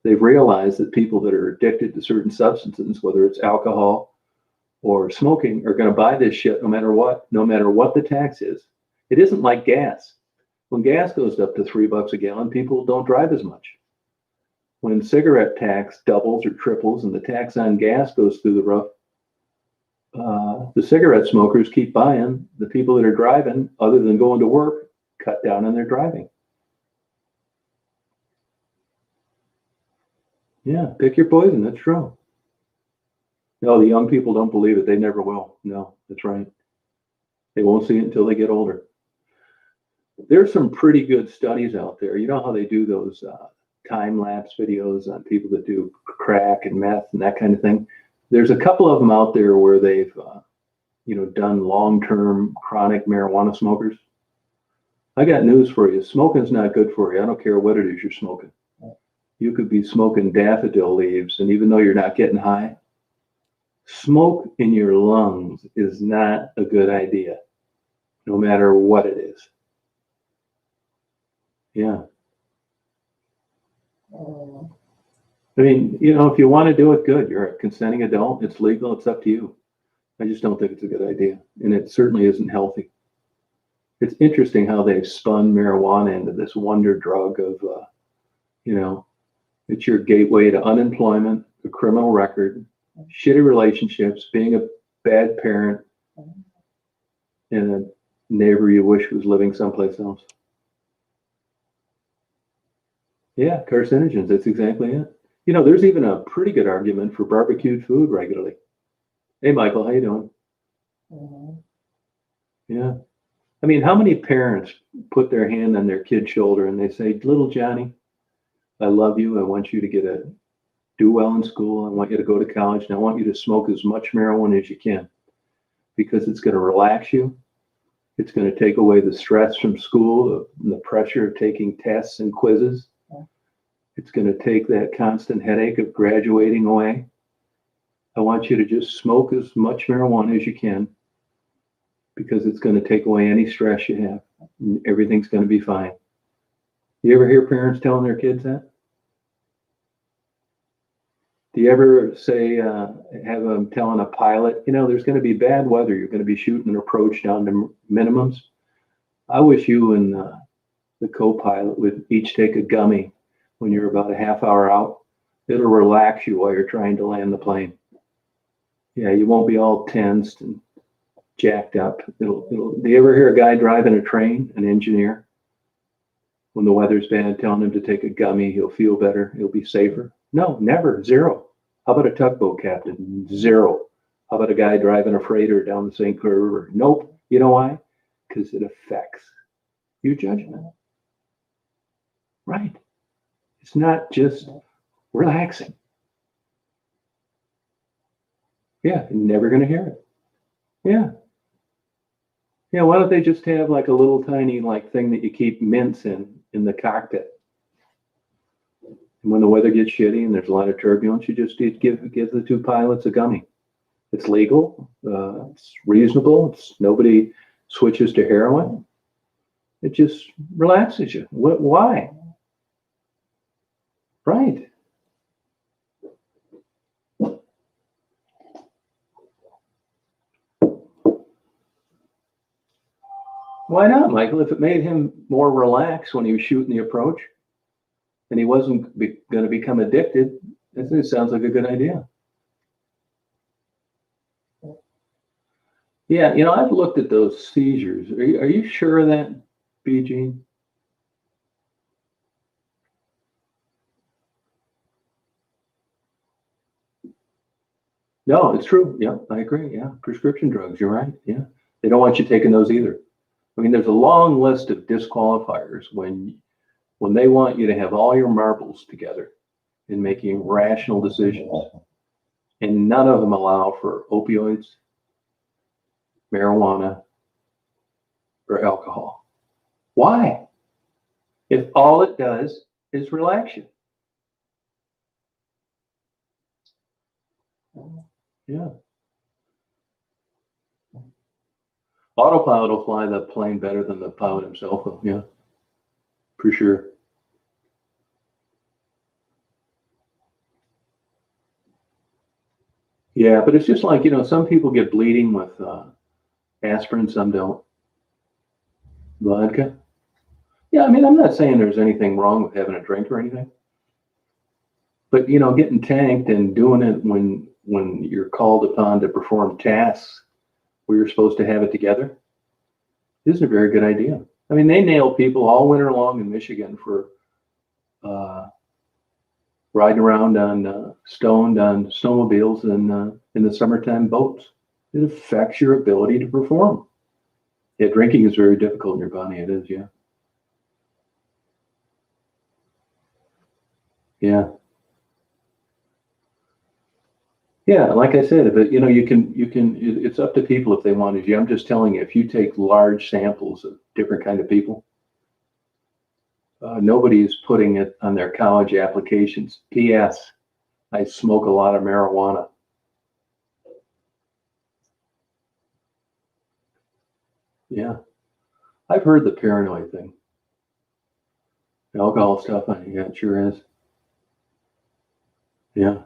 They've realized that people that are addicted to certain substances, whether it's alcohol or smoking, are going to buy this shit no matter what the tax is. It isn't like gas. When gas goes up to $3 a gallon, people don't drive as much. When cigarette tax doubles or triples and the tax on gas goes through the roof, the cigarette smokers keep buying. The people that are driving, other than going to work, cut down on their driving. Yeah, pick your poison. That's true. No, the young people don't believe it. They never will. No, that's right. They won't see it until they get older. There's some pretty good studies out there. You know how they do those time-lapse videos on people that do crack and meth and that kind of thing? There's a couple of them out there where they've done long-term chronic marijuana smokers. I got news for you. Smoking's not good for you. I don't care what it is you're smoking. You could be smoking daffodil leaves, and even though you're not getting high, smoke in your lungs is not a good idea, no matter what it is. Yeah. I mean, you know, if you want to do it, good. You're a consenting adult. It's legal. It's up to you. I just don't think it's a good idea. And it certainly isn't healthy. It's interesting how they've spun marijuana into this wonder drug of, it's your gateway to unemployment, criminal record, shitty relationships, being a bad parent, and a neighbor you wish was living someplace else. Yeah, carcinogens, that's exactly it. You know, there's even a pretty good argument for barbecued food regularly. Hey, Michael, how you doing? Yeah. I mean, how many parents put their hand on their kid's shoulder and they say, little Johnny, I love you. I want you to do well in school. I want you to go to college. And I want you to smoke as much marijuana as you can because it's going to relax you. It's going to take away the stress from school, the pressure of taking tests and quizzes. It's going to take that constant headache of graduating away. I want you to just smoke as much marijuana as you can because it's going to take away any stress you have. Everything's going to be fine. You ever hear parents telling their kids that? Do you ever say, have them telling a pilot, you know, there's going to be bad weather. You're going to be shooting an approach down to minimums. I wish you and the co-pilot would each take a gummy when you're about a half hour out. It'll relax you while you're trying to land the plane. Yeah, you won't be all tensed and jacked up. Do you ever hear a guy driving a train, an engineer, when the weather's bad, telling him to take a gummy, he'll feel better, he'll be safer? No, never, zero. How about a tugboat captain? Zero. How about a guy driving a freighter down the St. Clair River? Nope. You know why? Because it affects your judgment. Right. It's not just relaxing. Yeah, you're never going to hear it. Yeah. Yeah, why don't they just have like a little tiny like thing that you keep mints in the cockpit? And when the weather gets shitty and there's a lot of turbulence, you just give the two pilots a gummy. It's legal. It's reasonable. Nobody switches to heroin. It just relaxes you. Why? Right. Why not, Michael? If it made him more relaxed when he was shooting the approach and he wasn't going to become addicted, it sounds like a good idea. Yeah, you know, I've looked at those seizures. Are you sure of that, BG? No, it's true. Yeah, I agree. Yeah, prescription drugs. You're right. Yeah, they don't want you taking those either. I mean, there's a long list of disqualifiers when they want you to have all your marbles together in making rational decisions, and none of them allow for opioids, marijuana, or alcohol. Why? If all it does is relax you. Yeah. Autopilot will fly the plane better than the pilot himself, though. Yeah, for sure. Yeah, but it's just like, you know, some people get bleeding with aspirin, some don't. Vodka. Yeah, I mean, I'm not saying there's anything wrong with having a drink or anything, but you know, getting tanked and doing it when you're called upon to perform tasks where you're supposed to have it together isn't a very good idea. I mean, they nail people all winter long in Michigan for riding around on stoned on snowmobiles and in the summertime boats. It affects your ability to perform. Yeah, drinking is very difficult in your body. It is, yeah. Yeah. Yeah, like I said, but you know, it's up to people if they want to. I'm just telling you, if you take large samples of different kind of people, nobody's putting it on their college applications. P.S. I smoke a lot of marijuana. Yeah, I've heard the paranoid thing. Alcohol stuff, yeah, it sure is. Yeah.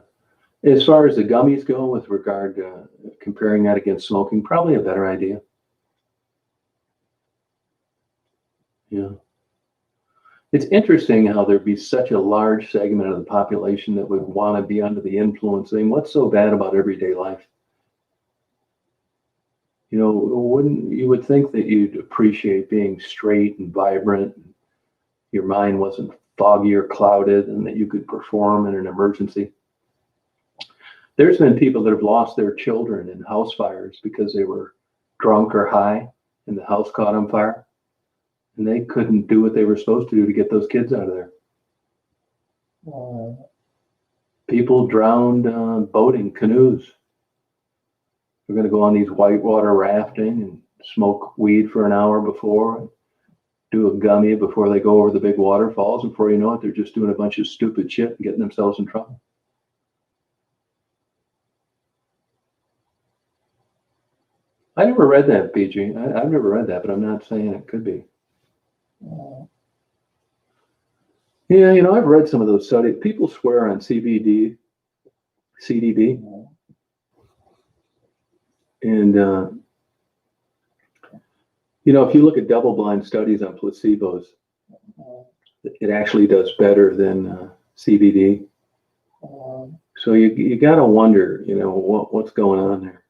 As far as the gummies go, with regard to comparing that against smoking, probably a better idea. Yeah. It's interesting how there'd be such a large segment of the population that would want to be under the influence thing. What's so bad about everyday life? You know, wouldn't you would think that you'd appreciate being straight and vibrant, and your mind wasn't foggy or clouded, and that you could perform in an emergency. There's been people that have lost their children in house fires because they were drunk or high and the house caught on fire, and they couldn't do what they were supposed to do to get those kids out of there. People drowned boating canoes. We're going to go on these whitewater rafting and smoke weed for an hour before, do a gummy before they go over the big waterfalls. And before you know it, they're just doing a bunch of stupid shit and getting themselves in trouble. I never read that, PG. I've never read that, but I'm not saying it could be. Yeah, you know, I've read some of those studies. People swear on CBD, CDD. And, you know, if you look at double-blind studies on placebos, it actually does better than CBD. So you got to wonder, you know, what's going on there.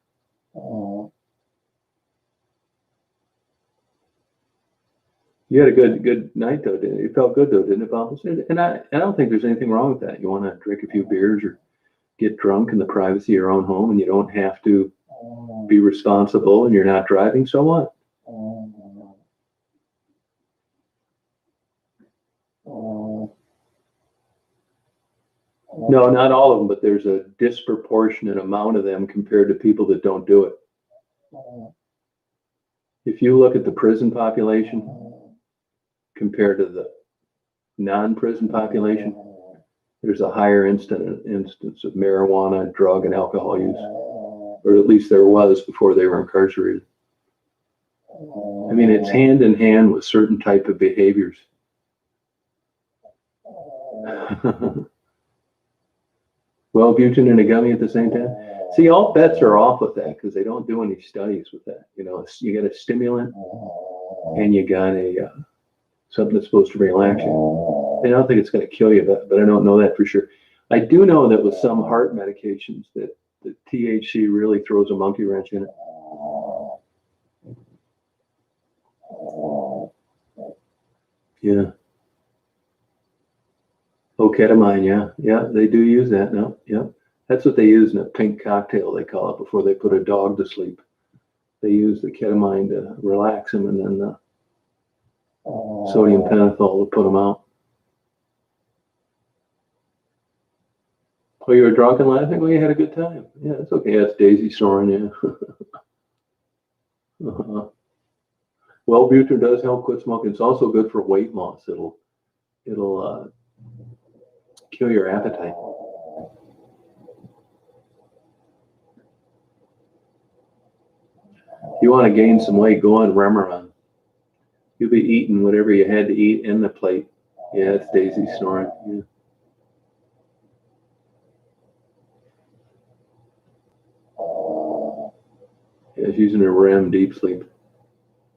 You had a good night though, didn't you? It felt good though, didn't it, Bob? And I don't think there's anything wrong with that. You want to drink a few beers or get drunk in the privacy of your own home, and you don't have to be responsible, and you're not driving. So what? No, not all of them, but there's a disproportionate amount of them compared to people that don't do it. If you look at the prison population compared to the non-prison population, there's a higher instance of marijuana, drug, and alcohol use, or at least there was before they were incarcerated. I mean, it's hand in hand with certain type of behaviors. Wellbutrin and a gummy at the same time. See, all bets are off with that because they don't do any studies with that. You know, you got a stimulant and you got a something that's supposed to relax you. I don't think it's going to kill you, but I don't know that for sure. I do know that with some heart medications that the THC really throws a monkey wrench in it. Yeah. Oh, ketamine, yeah, they do use that now. Yeah, that's what they use in a pink cocktail, they call it, before they put a dog to sleep. They use the ketamine to relax him, and then the sodium pentothal to put him out. Oh, you were drunk and laughing? Well, you had a good time. Yeah, it's okay. That's Daisy snoring, yeah. Wellbutrin does help quit smoking. It's also good for weight loss. It'll kill your appetite. If you want to gain some weight, go on Remeron. You'll be eating whatever you had to eat in the plate. Yeah, it's Daisy snoring. Yeah. Yeah, she's in her REM deep sleep.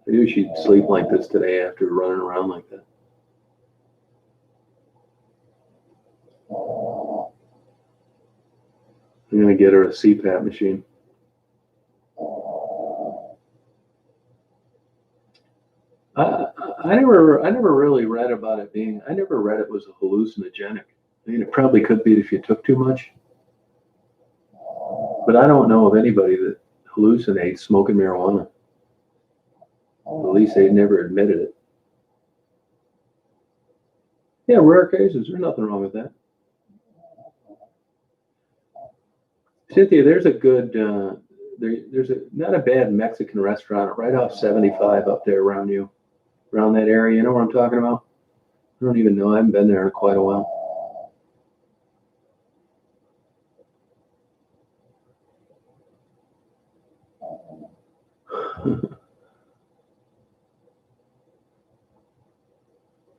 I knew she'd sleep like this today after running around like that. I'm gonna get her a CPAP machine. I never really read about it being. I never read it was a hallucinogenic. I mean, it probably could be if you took too much, but I don't know of anybody that hallucinates smoking marijuana. At least they never admitted it. Yeah, rare cases. There's nothing wrong with that. Cynthia, there's a good, there's not a bad Mexican restaurant right off 75 up there around you, around that area. You know what I'm talking about? I don't even know. I haven't been there in quite a while.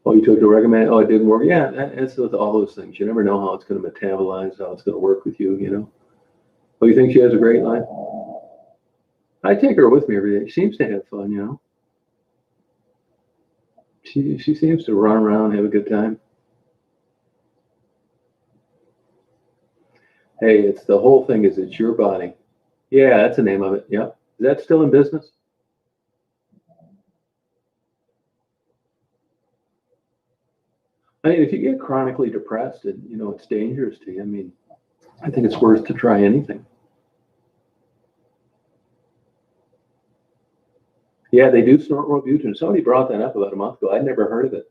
Oh, you took the recommend? Oh, it didn't work. Yeah, it's with all those things. You never know how it's going to metabolize, how it's going to work with you. You know. Oh, you think she has a great life? I take her with me every day. She seems to have fun. You know. She seems to run around, have a good time. Hey, it's the whole thing is it's your body. Yeah, that's the name of it. Yep. Is that still in business? I mean, if you get chronically depressed and it's dangerous to you, I mean, I think it's worth to try anything. Yeah, they do snort Wellbutrin. Somebody brought that up about a month ago. I'd never heard of it.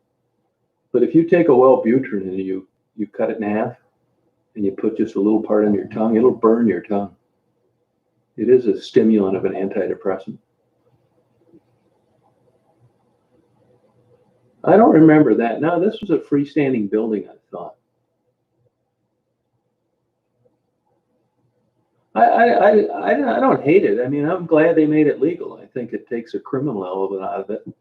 But if you take a Wellbutrin and you cut it in half and you put just a little part on your tongue, it'll burn your tongue. It is a stimulant of an antidepressant. I don't remember that. No, this was a freestanding building, I thought. I don't hate it. I mean, I'm glad they made it legal. I think it takes a criminal element out of it. I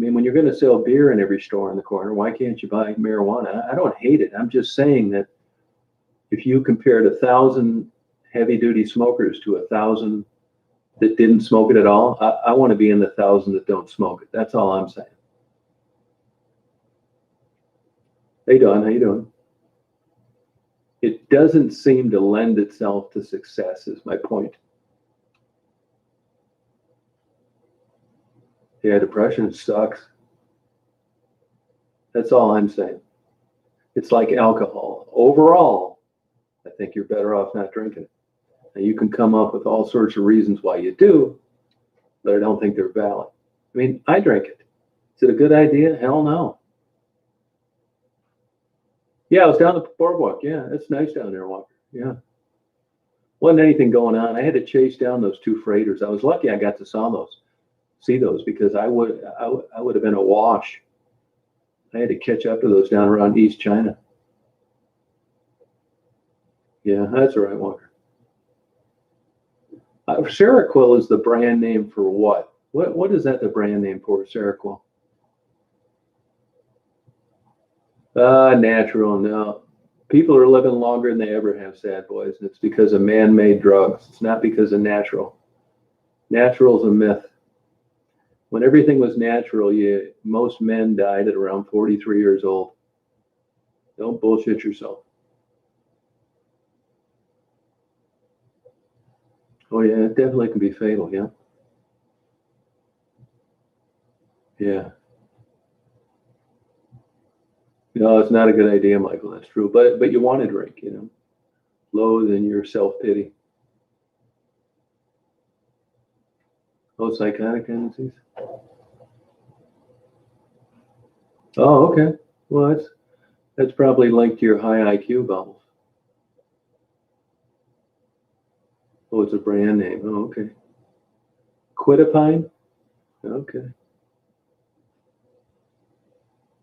mean, when you're going to sell beer in every store in the corner, why can't you buy marijuana? I don't hate it. I'm just saying that if you compared 1,000 heavy-duty smokers to 1,000 that didn't smoke it at all, I want to be in the 1,000 that don't smoke it. That's all I'm saying. Hey, Don, how you doing? It doesn't seem to lend itself to success, is my point. Yeah, depression sucks. That's all I'm saying. It's like alcohol. Overall, I think you're better off not drinking it. Now, you can come up with all sorts of reasons why you do, but I don't think they're valid. I mean, I drink it. Is it a good idea? Hell no. Yeah, I was down the boardwalk. Yeah, it's nice down there, Walker. Yeah. Wasn't anything going on. I had to chase down those two freighters. I was lucky I got to see those because I would have been awash. I had to catch up to those down around East China. Yeah, that's all right, Walker. Seroquel is the brand name for what? What is that the brand name for, Seroquel? Natural. No. People are living longer than they ever have, sad boys. And it's because of man-made drugs. It's not because of natural. Natural is a myth. When everything was natural, most men died at around 43 years old. Don't bullshit yourself. Oh yeah, it definitely can be fatal. Yeah. Yeah. No, it's not a good idea, Michael. That's true. But you want to drink, loathe in your self-pity. Oh, psychotic tendencies. Oh, okay. Well, that's probably linked to your high IQ bubbles. Oh, it's a brand name. Oh, okay. Quitapine? Okay.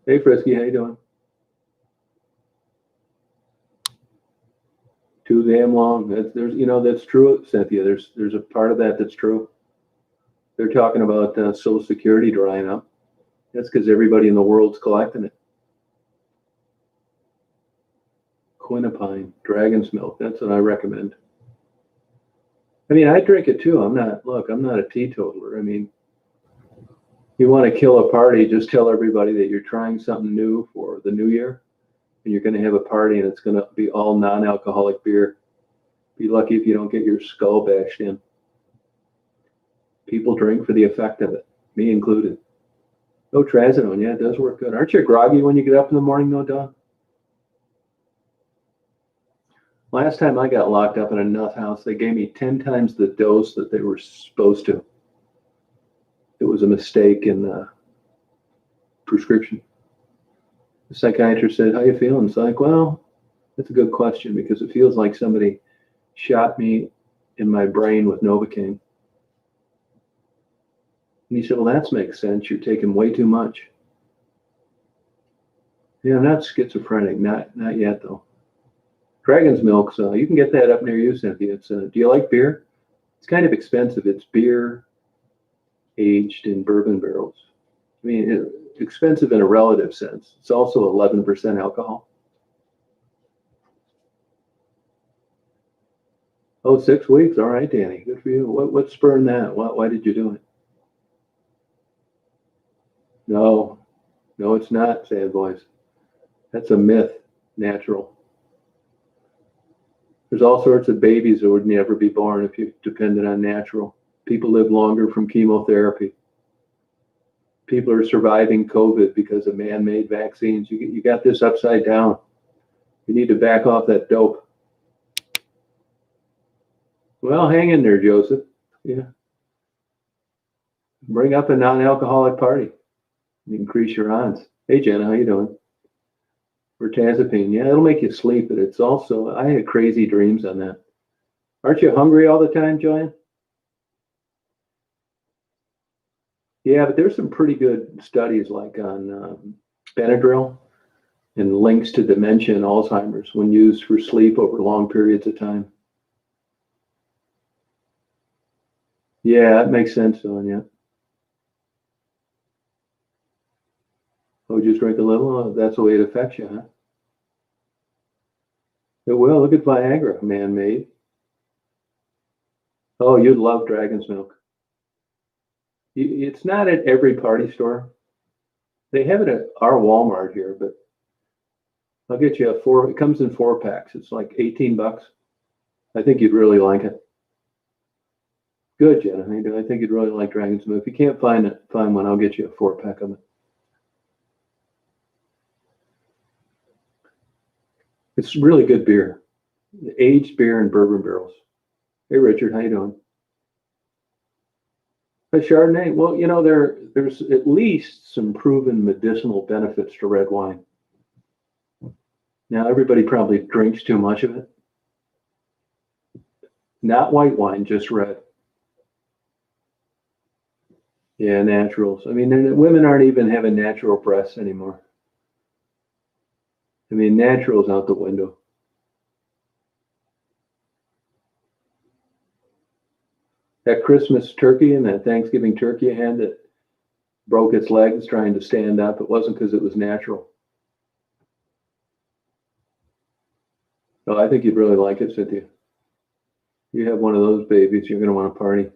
Hey, Frisky, how you doing? Too damn long. That's true, Cynthia. There's a part of that that's true. They're talking about Social Security drying up. That's because everybody in the world's collecting it. Quinapine, dragon's milk. That's what I recommend. I mean, I drink it too. I'm not a teetotaler. I mean, you want to kill a party, just tell everybody that you're trying something new for the new year, and you're going to have a party, and it's going to be all non-alcoholic beer. Be lucky if you don't get your skull bashed in. People drink for the effect of it, me included. No trazodone, yeah, it does work good. Aren't you groggy when you get up in the morning, though, Don? Last time I got locked up in a nut house, they gave me 10 times the dose that they were supposed to. It was a mistake in the prescription. The psychiatrist said, "How you feeling?" It's like, well, that's a good question because it feels like somebody shot me in my brain with Novocaine. And he said, well, that makes sense. You're taking way too much. Yeah, I'm not schizophrenic. Not yet, though. Dragon's milk, so you can get that up near you, Cynthia. Do you like beer? It's kind of expensive. It's beer aged in bourbon barrels. I mean, expensive in a relative sense. It's also 11% alcohol. Oh, 6 weeks. All right, Danny. Good for you. What spurred that? Why did you do it? No. No, it's not, sad boys. That's a myth, natural. There's all sorts of babies that would never be born if you depended on natural. People live longer from chemotherapy. People are surviving COVID because of man-made vaccines. You got this upside down. You need to back off that dope. Well, hang in there, Joseph. Yeah. Bring up a non-alcoholic party. Increase your odds. Hey, Jenna, how you doing? Mirtazapine. Yeah, it'll make you sleep, but it's also, I had crazy dreams on that. Aren't you hungry all the time, Joanne? Yeah, but there's some pretty good studies like on Benadryl and links to dementia and Alzheimer's when used for sleep over long periods of time. Yeah, that makes sense, Dawn, yeah. Oh, just drink a little? Oh, that's the way it affects you, huh? It will. Look at Viagra, man-made. Oh, you'd love Dragon's Milk. It's not at every party store. They have it at our Walmart here, but I'll get you it comes in 4-packs. It's like $18. I think you'd really like it. Good, Jenna. I think you'd really like Dragon's Milk. If you can't find one, I'll get you a 4-pack of it. It's really good beer. Aged beer in bourbon barrels. Hey, Richard, how you doing? A Chardonnay. Well, there's at least some proven medicinal benefits to red wine. Now, everybody probably drinks too much of it. Not white wine, just red. Yeah, naturals. I mean, women aren't even having natural breasts anymore. I mean, natural's out the window. That Christmas turkey and that Thanksgiving turkey I had that broke its legs trying to stand up, it wasn't because it was natural. Oh, I think you'd really like it, Cynthia. You have one of those babies, you're going to want to party.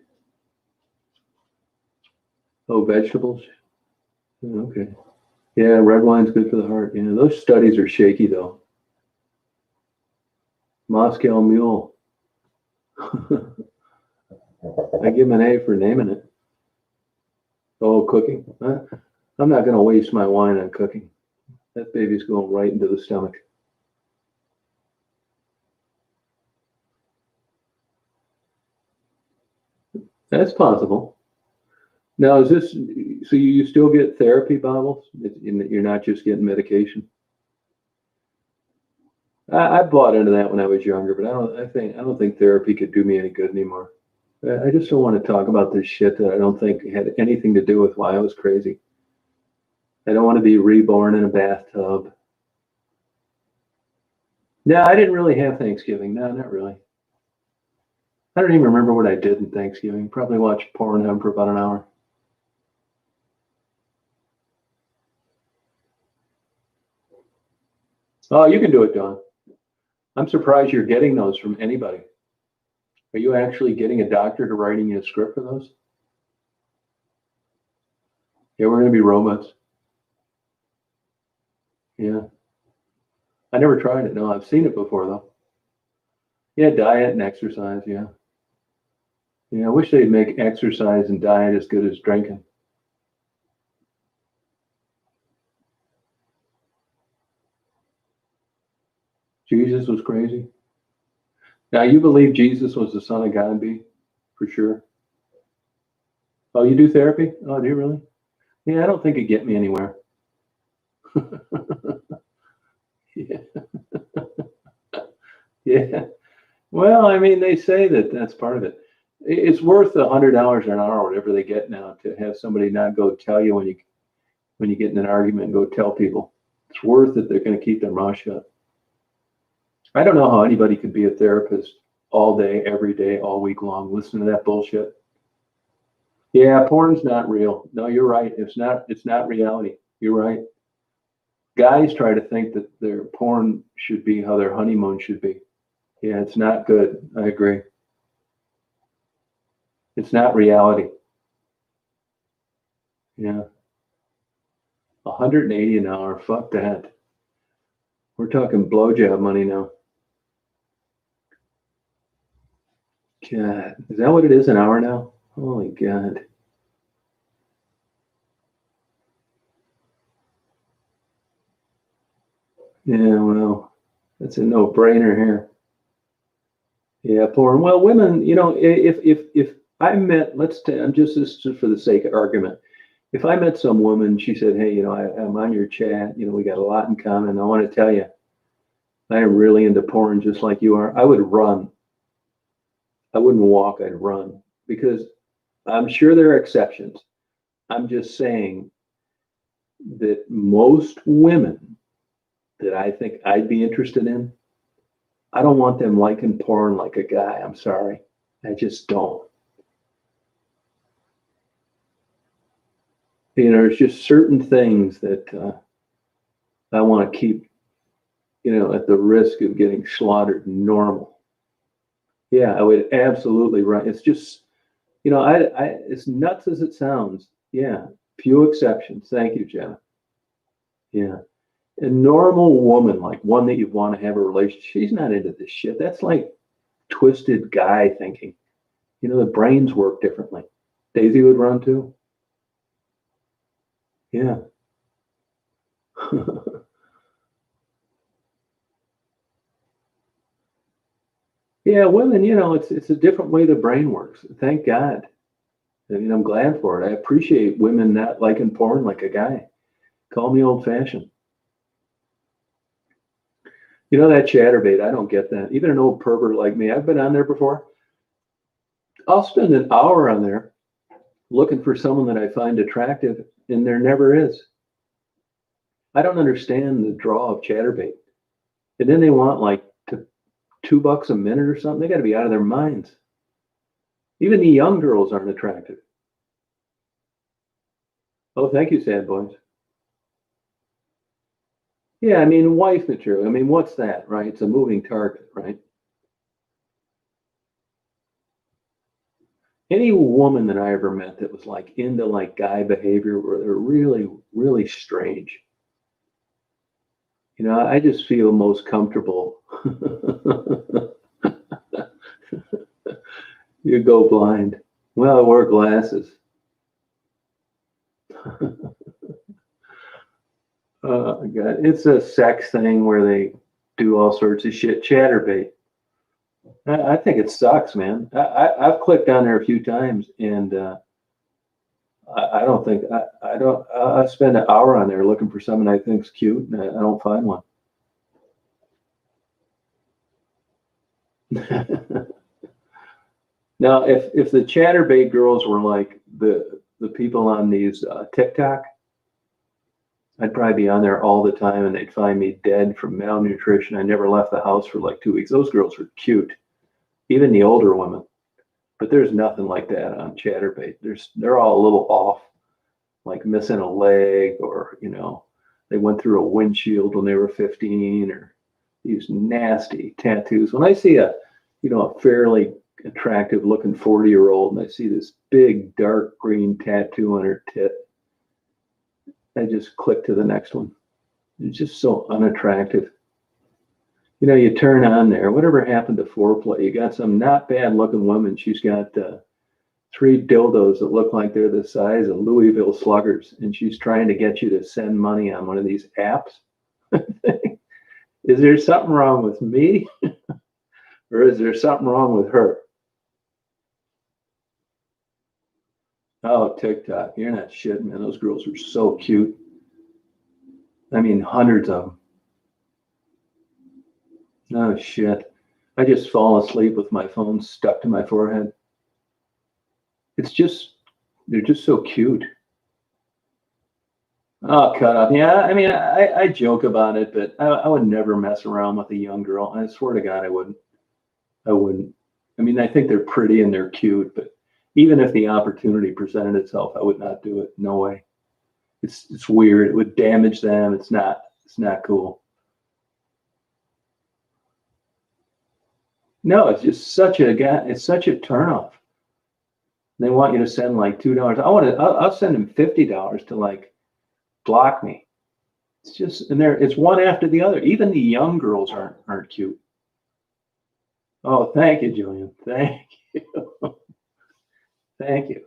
Oh, vegetables? Okay. Yeah, red wine's good for the heart. Yeah, those studies are shaky, though. Moscow Mule. I give him an A for naming it. Oh, cooking. I'm not going to waste my wine on cooking. That baby's going right into the stomach. That's possible. Now, is this, so you still get therapy, bottles? You're not just getting medication? I bought into that when I was younger, but I don't think therapy could do me any good anymore. I just don't want to talk about this shit that I don't think had anything to do with why I was crazy. I don't want to be reborn in a bathtub. No, I didn't really have Thanksgiving. No, not really. I don't even remember what I did in Thanksgiving. Probably watched Pornhub for about an hour. Oh, you can do it, Dawn. I'm surprised you're getting those from anybody. Are you actually getting a doctor to writing you a script for those? Yeah, we're going to be robots. Yeah. I never tried it. No, I've seen it before, though. Yeah, diet and exercise, yeah. Yeah, I wish they'd make exercise and diet as good as drinking. Jesus was crazy. Now, you believe Jesus was the Son of God, B? For sure. Oh, you do therapy? Oh, do you really? Yeah, I don't think it'd get me anywhere. Yeah. Yeah. Well, I mean, they say that that's part of it. It's worth $100 an hour, whatever they get now, to have somebody not go tell you when you get in an argument and go tell people. It's worth it. They're going to keep their mouth shut. I don't know how anybody could be a therapist all day, every day, all week long, listen to that bullshit. Yeah, porn's not real. No, you're right. It's not reality. You're right. Guys try to think that their porn should be how their honeymoon should be. Yeah, it's not good. I agree. It's not reality. Yeah. $180 an hour. Fuck that. We're talking blowjob money now. God, is that what it is, an hour now? Holy God. Yeah, well, that's a no-brainer here. Yeah, porn. Well, women, if I met, I'm just for the sake of argument. If I met some woman, she said, "Hey, I'm on your chat. We got a lot in common. I want to tell you, I am really into porn, just like you are." I would run. I wouldn't walk. I'd run because I'm sure there are exceptions. I'm just saying that most women that I think I'd be interested in, I don't want them liking porn like a guy. I'm sorry. I just don't. There's just certain things that I want to keep, at the risk of getting slaughtered normal. Yeah, I would absolutely run. It's just, it's nuts as it sounds. Yeah, few exceptions. Thank you, Jenna. Yeah. A normal woman, like one that you want to have a relationship, she's not into this shit. That's like twisted guy thinking. The brains work differently. Daisy would run too. Yeah. Yeah, women, it's a different way the brain works. Thank God. I'm glad for it. I appreciate women not liking porn like a guy. Call me old fashioned. That chatterbait, I don't get that. Even an old pervert like me, I've been on there before. I'll spend an hour on there looking for someone that I find attractive, and there never is. I don't understand the draw of chatterbait. And then they want like $2 a minute or something. They got to be out of their minds. Even the young girls aren't attractive. Oh, thank you, sad boys. Yeah, wife material. What's that, right? It's a moving target, right? Any woman that I ever met that was like into like guy behavior where they're really, really strange. I just feel most comfortable. You go blind. Well, I wear glasses. God, it's a sex thing where they do all sorts of shit. Chatterbait. I think it sucks, man. I've clicked on there a few times, and I don't think I don't. I spend an hour on there looking for someone I think's cute, and I don't find one. Now, if the chatterbait girls were like the people on these TikTok, I'd probably be on there all the time, and they'd find me dead from malnutrition. I never left the house for like 2 weeks. Those girls are cute, even the older women. But there's nothing like that on chatterbait. They're all a little off, like missing a leg, or they went through a windshield when they were 15, or these nasty tattoos. When I see a fairly attractive looking 40-year-old and I see this big dark green tattoo on her tit, I just click to the next one. It's just so unattractive. You turn on there, whatever happened to foreplay? You got some not bad looking woman. She's got 3 dildos that look like they're the size of Louisville Sluggers, and she's trying to get you to send money on one of these apps. Is there something wrong with me? Or is there something wrong with her? Oh, TikTok. You're not shit, man. Those girls are so cute. Hundreds of them. Oh, shit. I just fall asleep with my phone stuck to my forehead. They're just so cute. Oh, cut off. Yeah, I joke about it, but I would never mess around with a young girl. I swear to God, I wouldn't. I wouldn't. I think they're pretty and they're cute, but even if the opportunity presented itself, I would not do it. No way. It's weird. It would damage them. It's not cool. No, it's just such a turnoff. They want you to send like $2. I'll send them $50 to like block me. It's just, and it's one after the other. Even the young girls aren't cute. Oh, thank you, Julian. Thank you. Thank you.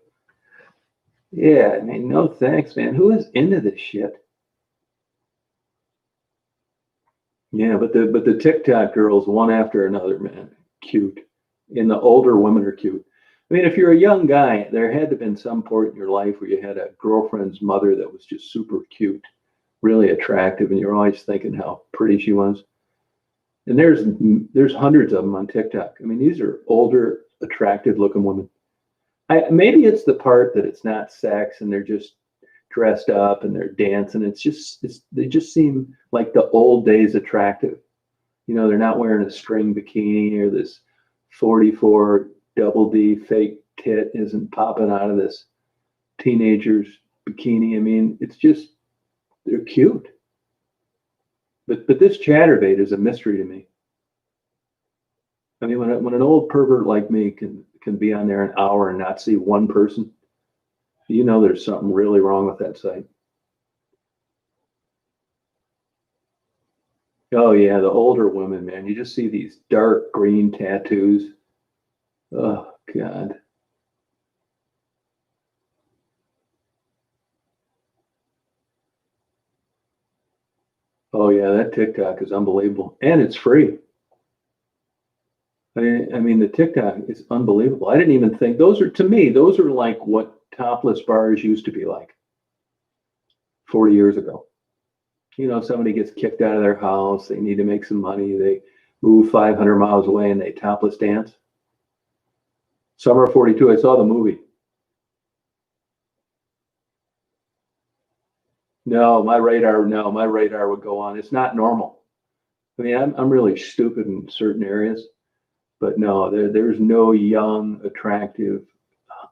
Yeah, I mean, no thanks, man. Who is into this shit? Yeah, but the TikTok girls, one after another, man, cute. And the older women are cute. I mean, if you're a young guy, there had to have been some point in your life where you had a girlfriend's mother that was just super cute, really attractive, and you're always thinking how pretty she was. And there's hundreds of them on TikTok. I mean, these are older, attractive looking women. Maybe it's the part that it's not sex and they're just dressed up and they're dancing. They just seem like the old days attractive. You know, they're not wearing a string bikini or this 44 double D fake tit isn't popping out of this teenager's bikini. I mean, it's just, they're cute. But this chatterbait is a mystery to me. I mean, when an old pervert like me can be on there an hour and not see one person, you know there's something really wrong with that site. Oh yeah, the older women, man. You just see these dark green tattoos. Oh God. Oh yeah, that TikTok is unbelievable. And it's free. I mean, the TikTok is unbelievable. I didn't even think to me, those are like what topless bars used to be like 40 years ago. You know, somebody gets kicked out of their house, they need to make some money, they move 500 miles away and they topless dance. Summer of 42, I saw the movie. No, my radar would go on. It's not normal. I mean, I'm really stupid in certain areas, but no, there's no young, attractive,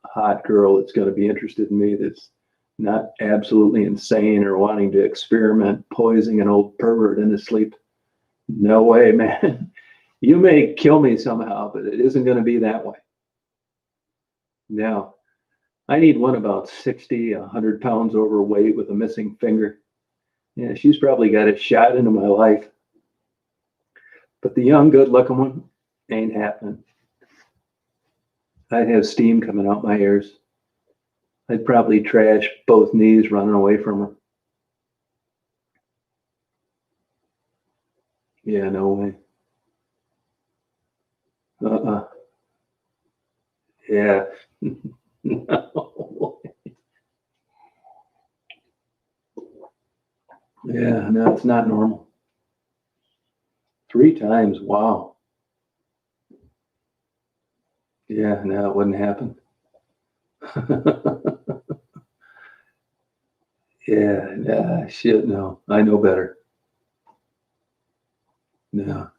hot girl that's going to be interested in me that's not absolutely insane or wanting to experiment poisoning an old pervert into sleep. No way, man. You may kill me somehow, but it isn't going to be that way. No. I need one about 60, 100 pounds overweight with a missing finger. Yeah, she's probably got a shot into my life. But the young, good looking one ain't happening. I'd have steam coming out my ears. I'd probably trash both knees running away from her. Yeah, no way. Uh-uh. Yeah. No. Yeah, no, it's not normal. 3 times, wow. Yeah, no, it wouldn't happen. Yeah, shit, no. I know better. No.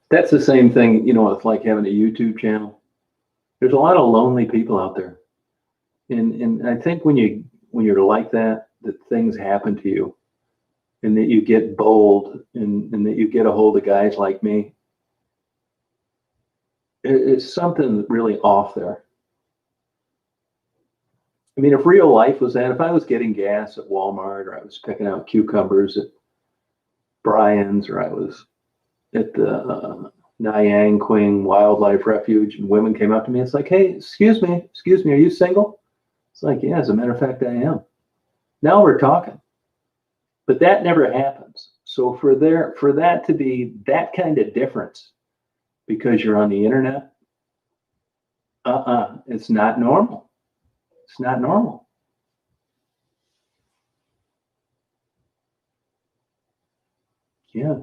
That's the same thing, you know, it's like having a YouTube channel. There's a lot of lonely people out there. And I think when you're like that things happen to you and that you get bold and that you get a hold of guys like me. It's something really off there. I mean, if real life was that, if I was getting gas at Walmart or I was picking out cucumbers at Brian's or I was at the Nyang Quing Wildlife Refuge and women came up to me, it's like, hey, excuse me, are you single? It's like, yeah, as a matter of fact, I am. Now we're talking. But that never happens. So for that to be that kind of difference because you're on the internet, it's not normal. It's not normal. Yeah.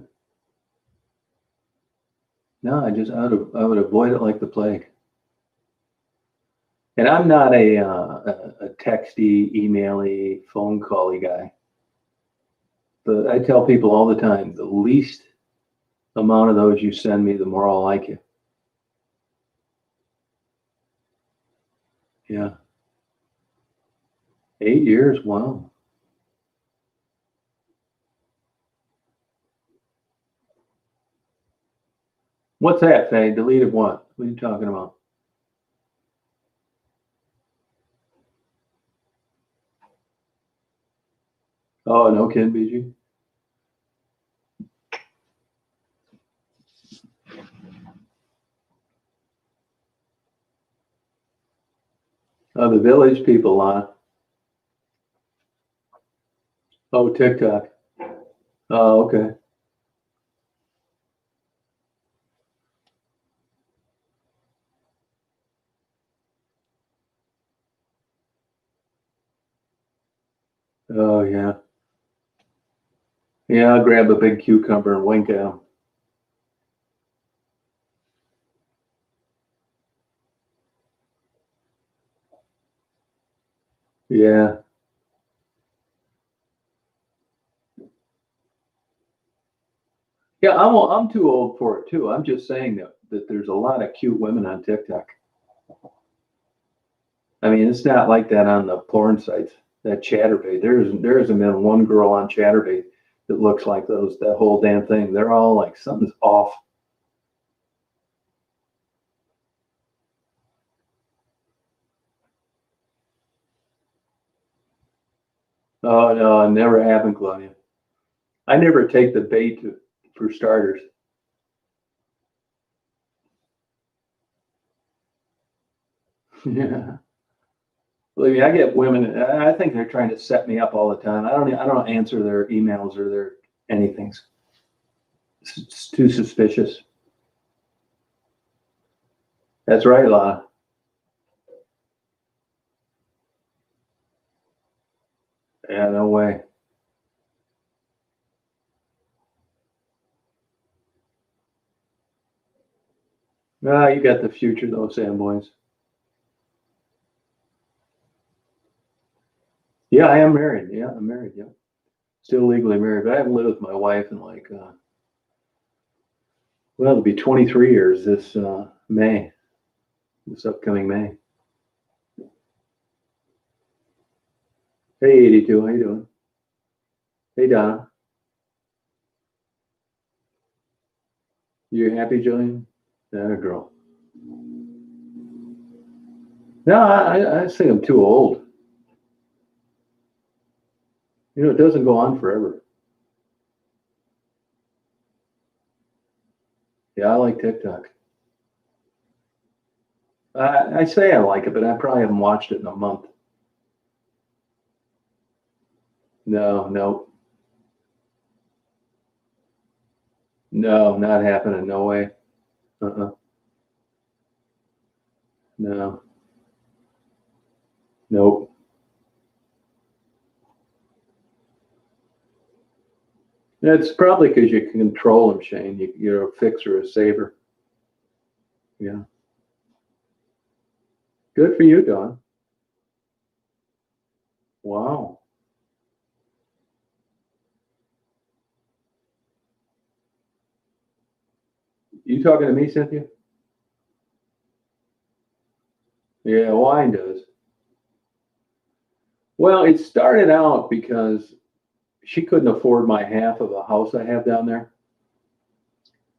No, I would avoid it like the plague. And I'm not a texty, emaily, phone cally guy. But I tell people all the time, the least amount of those you send me, the more I'll like you. Yeah. 8 years, wow. What's that, Faye? Deleted what? What are you talking about? Oh, no kidding, BG. Oh, the village people, Lana. Oh, TikTok. Oh, okay. Oh, yeah. Yeah, I'll grab a big cucumber and wink at them. Yeah. Yeah, I'm too old for it too. I'm just saying that there's a lot of cute women on TikTok. I mean, it's not like that on the porn sites. That chatterbait. There hasn't been one girl on chatterbait that looks like that whole damn thing. They're all like something's off. Oh no, it never happened, Claudia. I never take the bait for starters. Yeah. Believe me, I get women. I think they're trying to set me up all the time. I don't answer their emails or their anything. It's too suspicious. That's right, Lana. Yeah, no way. Ah, you got the future though, Sam Boys. Yeah, I am married. Yeah, I'm married. Yeah, still legally married, but I haven't lived with my wife in like, well, it'll be 23 years this May, this upcoming May. Hey, 82, how you doing? Hey, Donna, you happy, Jillian? That a girl. No, I think I'm too old. You know, it doesn't go on forever. Yeah, I like TikTok. I say I like it, but I probably haven't watched it in a month. No, no, no, not happening. No way. Uh-uh. No, nope. It's probably because you can control them, Shane. You're a fixer, a saver. Yeah. Good for you, Don. Wow. You talking to me, Cynthia? Yeah, wine does. Well, it started out because she couldn't afford my half of a house I have down there.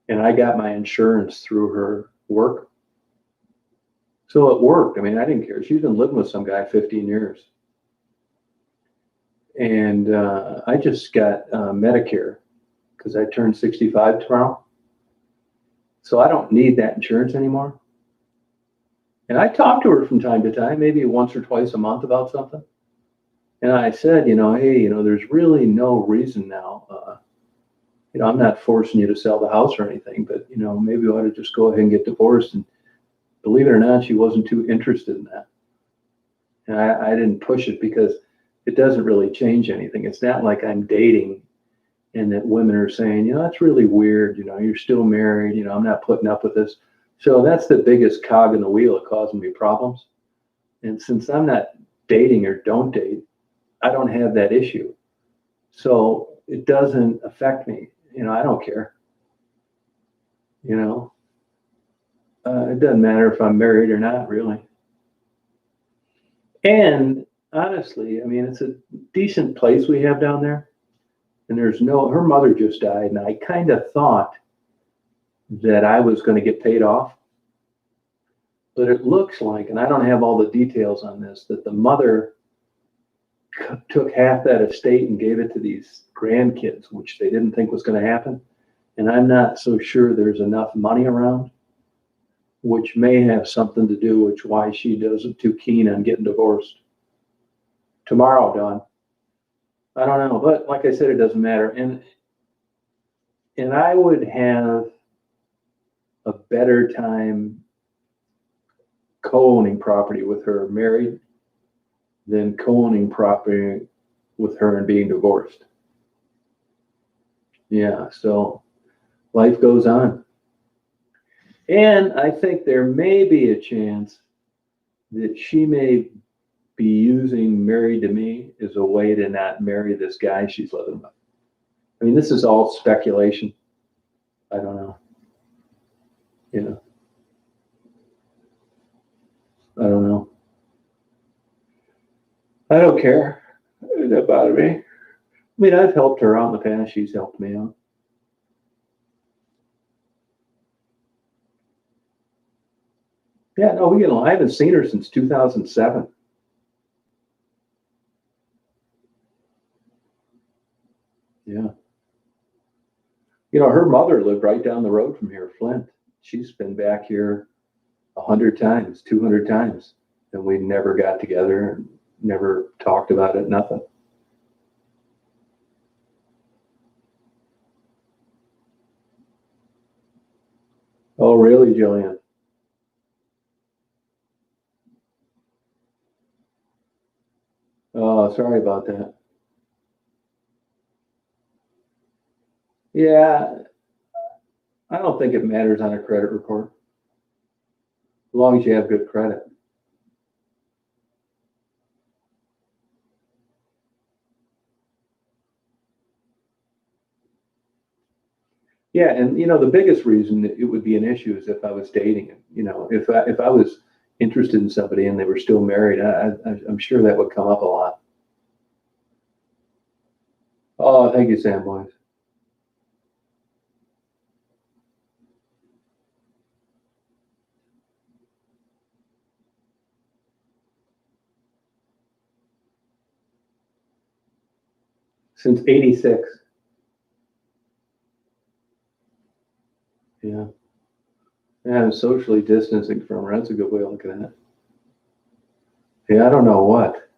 And I got my insurance through her work. So it worked. I mean, I didn't care. She's been living with some guy 15 years. And I just got Medicare because I turned 65 tomorrow. So I don't need that insurance anymore. And I talk to her from time to time, maybe once or twice a month about something. And I said, hey, there's really no reason now. I'm not forcing you to sell the house or anything, but, maybe we ought to just go ahead and get divorced. And believe it or not, she wasn't too interested in that. And I didn't push it because it doesn't really change anything. It's not like I'm dating and that women are saying, that's really weird. You're still married. I'm not putting up with this. So that's the biggest cog in the wheel of causing me problems. And since I'm not dating or don't date, I don't have that issue. So it doesn't affect me. I don't care. It doesn't matter if I'm married or not, really. And honestly, I mean, it's a decent place we have down there. And her mother just died. And I kind of thought that I was going to get paid off. But it looks like, and I don't have all the details on this, that the mother took half that estate and gave it to these grandkids, which they didn't think was going to happen. And I'm not so sure there's enough money around, which may have something to do with why she doesn't too keen on getting divorced. Tomorrow, Dawn. I don't know, but like I said, it doesn't matter. And I would have a better time co-owning property with her married than co-owning property with her and being divorced. Yeah, so life goes on. And I think there may be a chance that she may be using married to me as a way to not marry this guy she's living with. I mean, this is all speculation. I don't know. You know, I don't know. I don't care. It doesn't bother me. I mean, I've helped her out in the past. She's helped me out. Yeah, no, we get along. I haven't seen her since 2007. Yeah. You know, her mother lived right down the road from here, Flint. She's been back here 100 times, 200 times, and we never got together, never talked about it, nothing. Oh, really, Jillian? Oh, sorry about that. Yeah, I don't think it matters on a credit report, as long as you have good credit. Yeah, and you know, the biggest reason that it would be an issue is if I was dating him. You know, if I was interested in somebody and they were still married, I'm sure that would come up a lot. Oh, thank you, Sam Boys. Since '86. Yeah. Yeah, I'm socially distancing from her. That's a good way of looking at it. Yeah, I don't know what.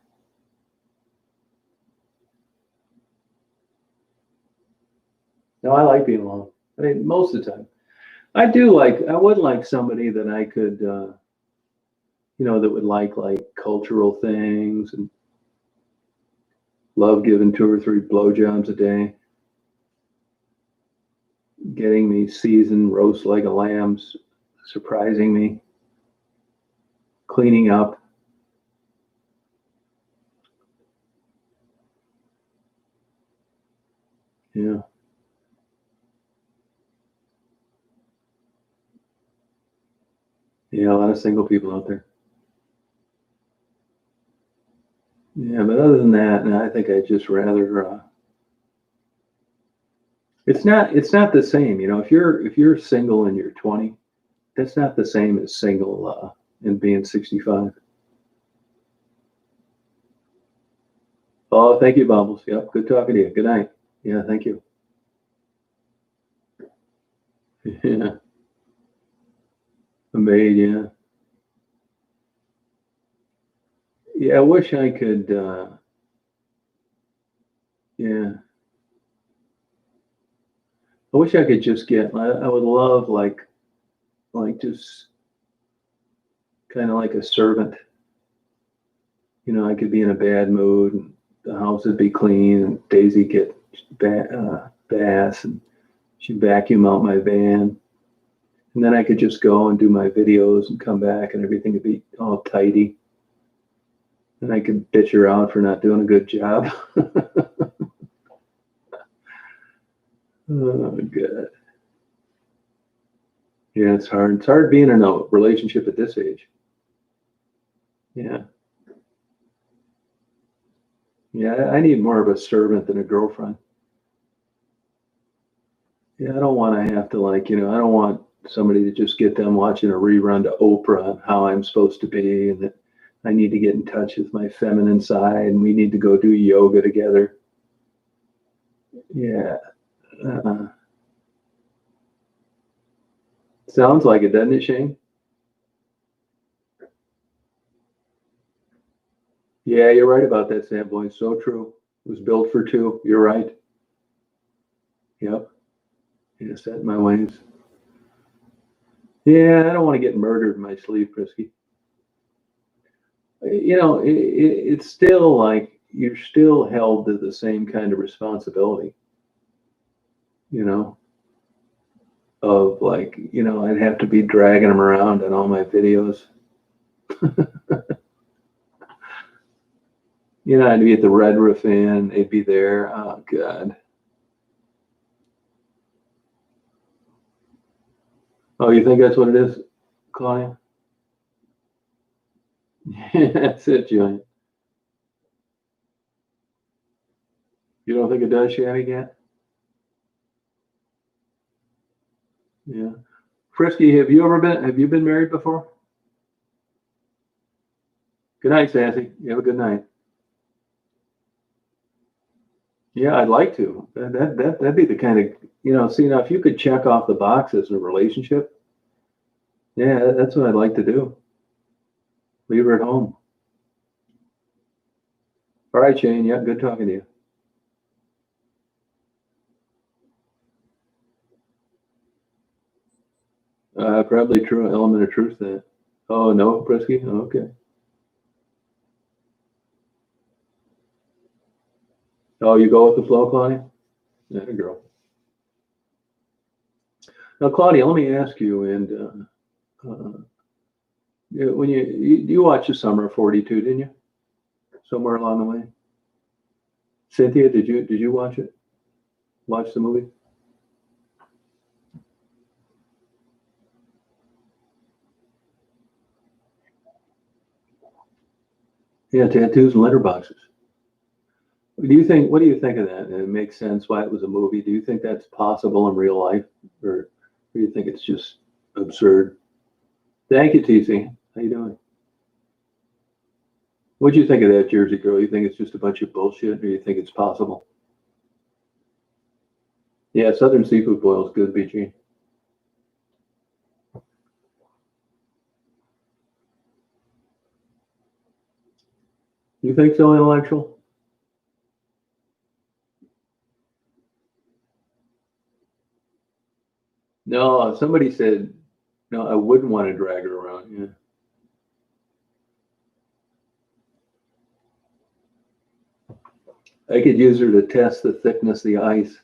No, I like being alone. I mean, most of the time. I would like somebody that I could, you know, that would like cultural things and love giving 2 or 3 blowjobs a day, getting me seasoned roast leg of lambs, surprising me, cleaning up. Yeah. Yeah, a lot of single people out there. Yeah, but other than that, no, I think I'd just rather. It's not the same, you know. If you're single and you're 20, that's not the same as single and being 65. Oh, thank you, Bubbles. Yep, good talking to you. Good night. Yeah, thank you. Yeah, a maid. Yeah, yeah. I wish I could. Yeah, I wish I could just get. I would love like just kind of like a servant. You know, I could be in a bad mood and the house would be clean and Daisy get baths and she'd vacuum out my van. And then I could just go and do my videos and come back and everything would be all tidy. And I could bitch her out for not doing a good job. Oh, God. Yeah, it's hard. It's hard being in a relationship at this age. Yeah. Yeah, I need more of a servant than a girlfriend. Yeah, I don't want to have to I don't want somebody to just get them watching a rerun to Oprah on how I'm supposed to be and that I need to get in touch with my feminine side, and we need to go do yoga together. Yeah. Sounds like it, doesn't it, Shane? Yeah, you're right about that, Sam Boy. So true. It was built for two. You're right. Yep. Yeah, set in my ways. Yeah, I don't want to get murdered in my sleep, Prisky. It's still like you're still held to the same kind of responsibility, you know, of like, I'd have to be dragging them around in all my videos. I'd be at the Red Roof Inn, they'd be there. Oh, God. Oh, you think that's what it is, Claudia? That's it, Julian. You don't think it does, Shabby Cat? Yeah. Frisky, have you been married before? Good night, Sassy. You have a good night. Yeah, I'd like to. That'd be the kind of, see now if you could check off the boxes in a relationship, yeah, that's what I'd like to do. Leave her at home. All right, Shane. Yeah, good talking to you. Probably true element of truth there. Oh no, Prisky? Oh, okay. Oh, you go with the flow, Claudia? Yeah, girl. Now, Claudia, let me ask you, and when you watched the Summer of '42, didn't you? Somewhere along the way. Cynthia, did you watch it? Watch the movie? Yeah, tattoos and letterboxes. What do you think of that? And it makes sense why it was a movie. Do you think that's possible in real life, or do you think it's just absurd? Thank you, TC. How you doing? What do you think of that, Jersey girl? You think it's just a bunch of bullshit, or you think it's possible? Yeah, Southern seafood boil is good, BG. You think so, intellectual? No, somebody said no. I wouldn't want to drag her around. Yeah. I could use her to test the thickness of the ice.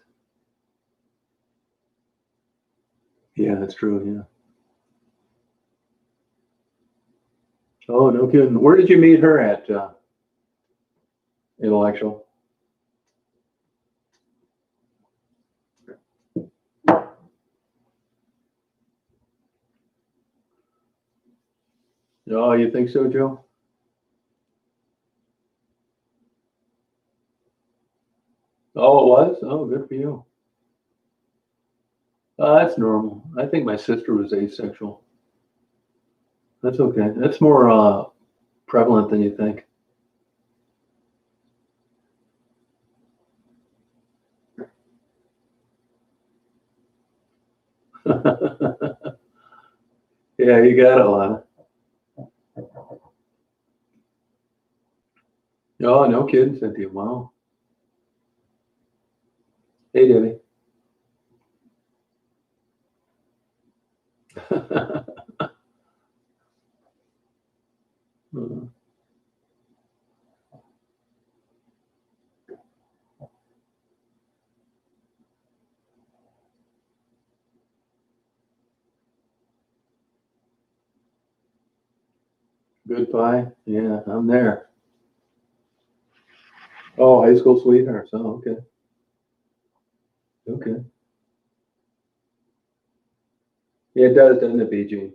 Yeah, that's true. Yeah. Oh, no kidding. Where did you meet her at, intellectual? Oh, you think so, Joe? Oh, it was? Oh, good for you. That's normal. I think my sister was asexual. That's okay. That's more prevalent than you think. Yeah, you got it, Lana. Oh, no kidding, Cynthia. Wow. Hey, Debbie. Goodbye. Yeah, I'm there. Oh, high school sweethearts. Oh, okay. Okay. Yeah, it does, doesn't it, BG?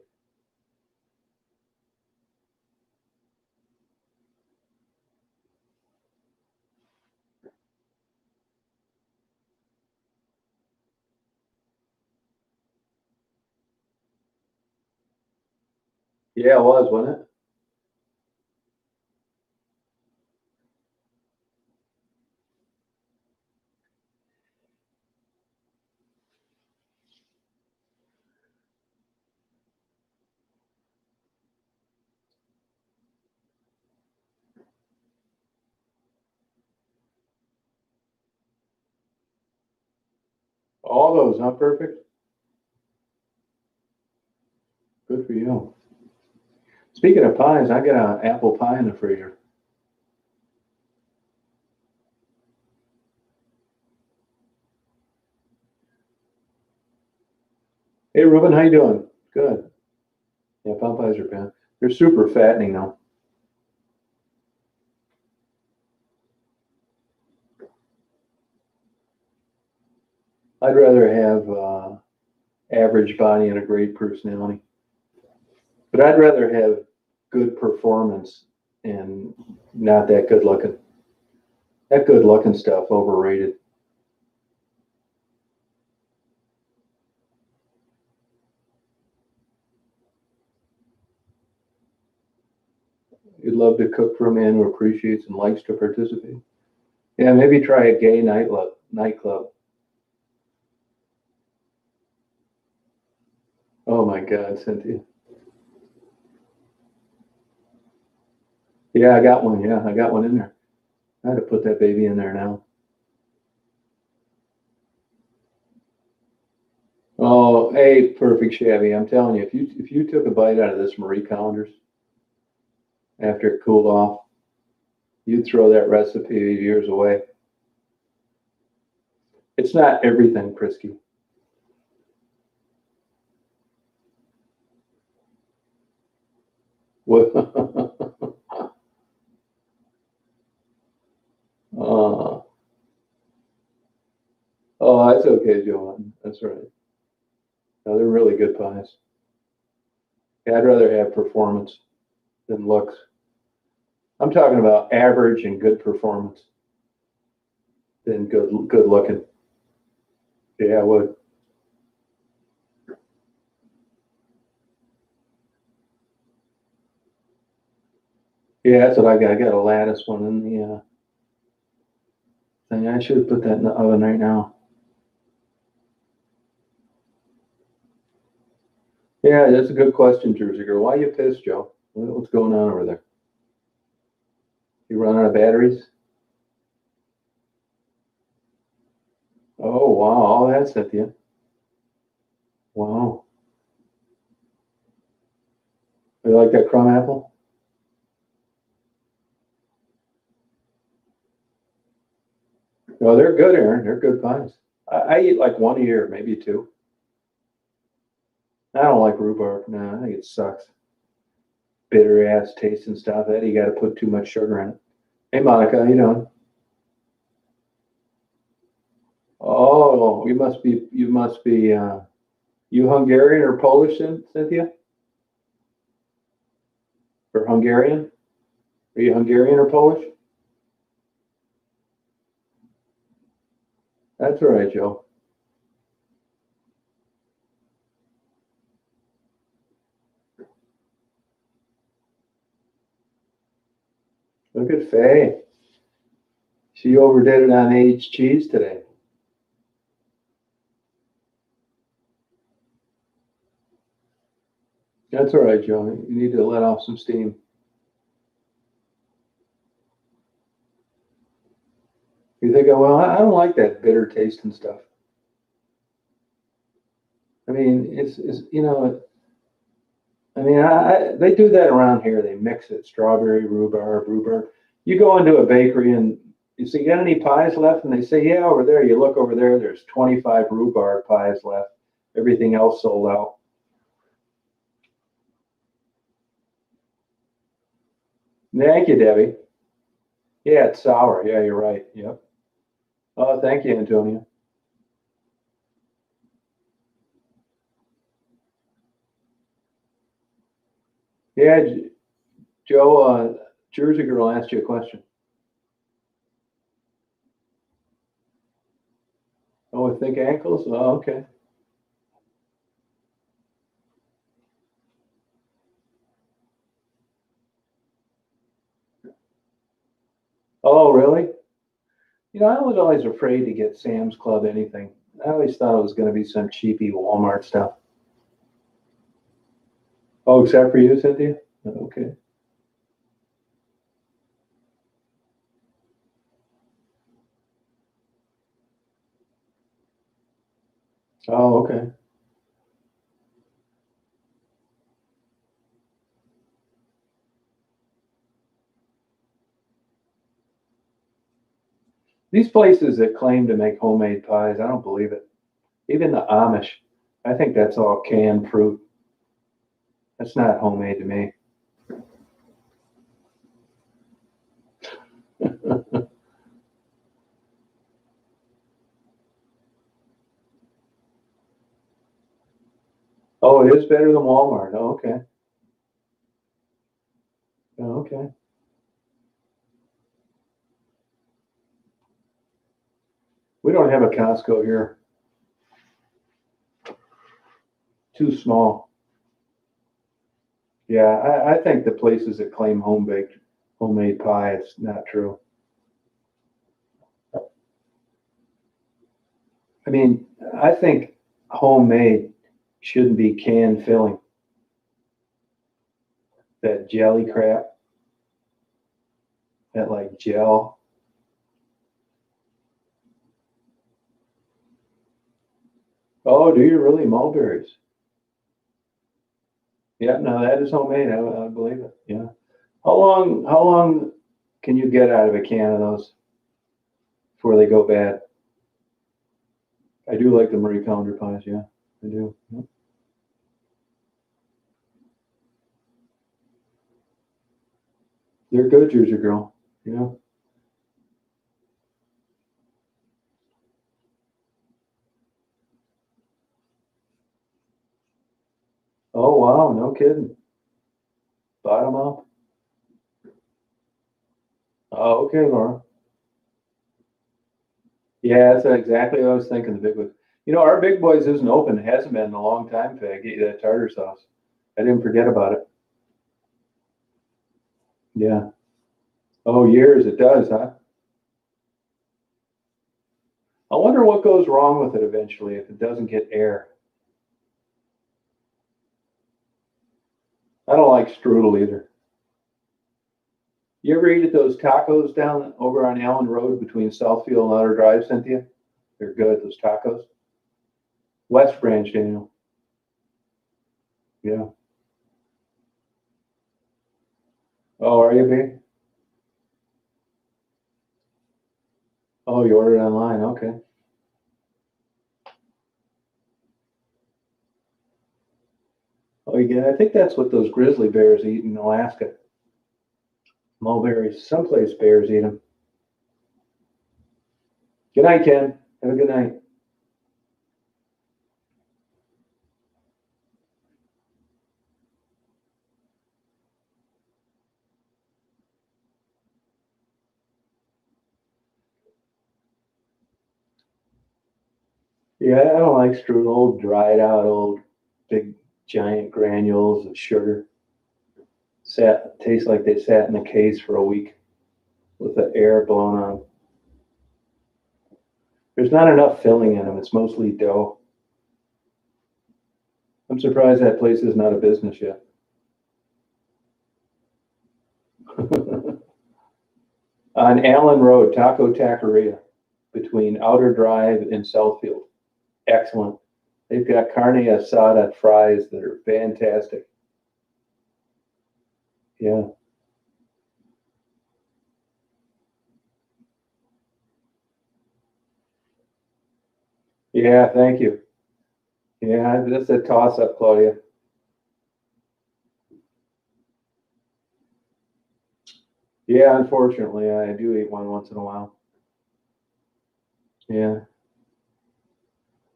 Yeah, it was, wasn't it? All those, not perfect. Good for you. Speaking of pies, I got an apple pie in the freezer. Hey, Ruben, how you doing? Good. Yeah, pot pies are bad. They're super fattening though. I'd rather have average body and a great personality. But I'd rather have good performance and not that good looking. That good looking stuff, overrated. You'd love to cook for a man who appreciates and likes to participate. Yeah, maybe try a gay nightclub. Oh my God, Cynthia. Yeah, I got one. Yeah, I got one in there. I had to put that baby in there now. Oh, hey, perfect Shabby. I'm telling you, if you took a bite out of this Marie Callender's after it cooled off, you'd throw that recipe of yours away. It's not everything, Prisky. uh, oh, that's okay, Joanne. That's right. No, they're really good pies. Yeah, I'd rather have performance than looks. I'm talking about average and good performance than good looking. Yeah, I would. Yeah, that's what I got. I got a lattice one in the thing. I should put that in the oven right now. Yeah, that's a good question, Jersey girl. Why are you pissed, Joe? What's going on over there? You run out of batteries? Oh, wow. All that's at you. Wow. You like that crumb apple? No, they're good, Aaron. They're good pies. I eat like one a year, maybe two. I don't like rhubarb. No, I think it sucks. Bitter ass taste and stuff. That you got to put too much sugar in it. Hey, Monica, how you doing? Oh, you must be you Hungarian or Polish, Cynthia? Or Hungarian? Are you Hungarian or Polish? That's all right, Joe. Look at Faye. She overdid it on aged cheese today. That's all right, Joe. You need to let off some steam. You think, oh, well, I don't like that bitter taste and stuff. I mean, it's you know, I mean, they do that around here. They mix it, strawberry, rhubarb. You go into a bakery and you say, got any pies left? And they say, yeah, over there. You look over there, there's 25 rhubarb pies left. Everything else sold out. Thank you, Debbie. Yeah, it's sour. Yeah, you're right. Yep. Oh, thank you, Antonio. Yeah, Joe, Jersey girl asked you a question. Oh, with thick ankles? Oh, okay. Oh, really? You know, I was always afraid to get Sam's Club anything. I always thought it was going to be some cheapy Walmart stuff. Oh, except for you, Cynthia? Okay. Oh, okay. These places that claim to make homemade pies, I don't believe it. Even the Amish, I think that's all canned fruit. That's not homemade to me. Oh, it is better than Walmart. Oh, okay. Oh, okay. We don't have a Costco here. Too small. Yeah, I think the places that claim home baked, homemade pie, it's not true. I mean, I think homemade shouldn't be canned filling. That jelly crap, that like gel. Oh, do you really mulberries? Yeah, no, that is homemade. I believe it. Yeah. How long can you get out of a can of those before they go bad? I do like the Marie Calendar pies. Yeah, I do. Yeah. They're good, Jersey girl. Yeah. Oh wow, no kidding. Bottom up. Oh, okay, Laura. Yeah, that's exactly what I was thinking. The big boys. Our big boys isn't open. It hasn't been in a long time. Fag, get you that tartar sauce. I didn't forget about it. Yeah. Oh, years it does, huh? I wonder what goes wrong with it eventually if it doesn't get air. I don't like strudel either. You ever eat at those tacos down over on Allen Road between Southfield and Outer Drive, Cynthia? They're good, those tacos. West Branch, Daniel. Yeah. Oh, are you, B? Oh, you ordered online. Okay. Oh, yeah. I think that's what those grizzly bears eat in Alaska. Mulberries. Someplace bears eat them. Good night, Ken. Have a good night. Yeah, I don't like strudel. Old, dried out, old, big, giant granules of sugar. Tastes like they sat in a case for a week with the air blown on. There's not enough filling in them. It's mostly dough. I'm surprised that place is not a business yet. On Allen Road, Taco Taqueria, between Outer Drive and Southfield. Excellent. They've got carne asada fries that are fantastic. Yeah. Yeah, thank you. Yeah, that's a toss up, Claudia. Yeah, unfortunately, I do eat one once in a while. Yeah,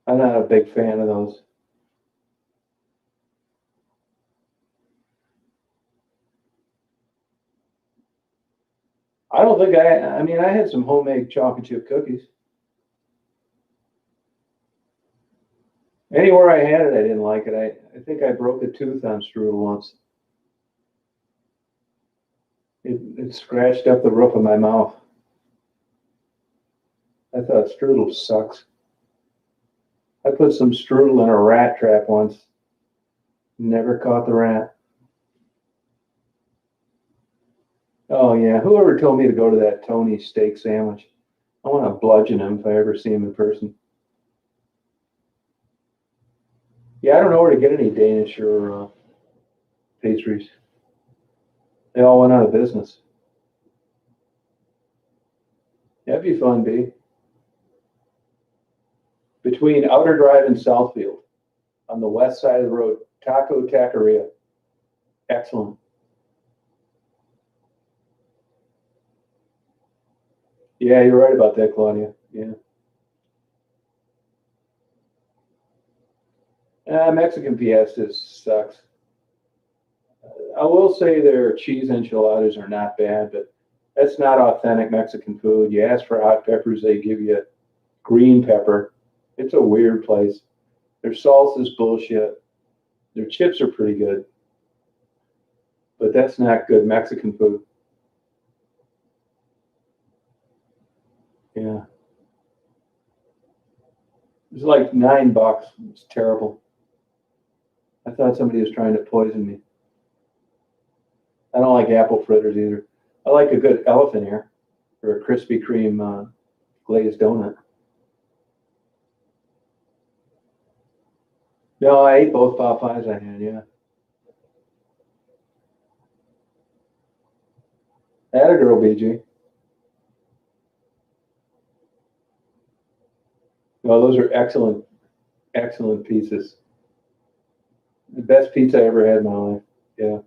I'm not a big fan of those. I don't think I mean, I had some homemade chocolate chip cookies. Anywhere I had it, I didn't like it. I think I broke a tooth on strudel once. It scratched up the roof of my mouth. I thought strudel sucks. I put some strudel in a rat trap once. Never caught the rat. Oh yeah, whoever told me to go to that Tony's steak sandwich? I want to bludgeon him if I ever see him in person. Yeah, I don't know where to get any Danish or pastries. They all went out of business. That'd be fun, B. Between Outer Drive and Southfield, on the west side of the road, Taco Taqueria. Excellent. Yeah, you're right about that, Claudia. Yeah. Mexican fiestas sucks. I will say their cheese enchiladas are not bad, but that's not authentic Mexican food. You ask for hot peppers, they give you green pepper. It's a weird place. Their salsa's bullshit. Their chips are pretty good, but that's not good Mexican food. Yeah. It was like $9. It's terrible. I thought somebody was trying to poison me. I don't like apple fritters either. I like a good elephant ear or a Krispy Kreme glazed donut. No, I ate both Popeyes I had, yeah. I had a girl, BG. No, those are excellent, excellent pizzas. The best pizza I ever had in my life. Yeah.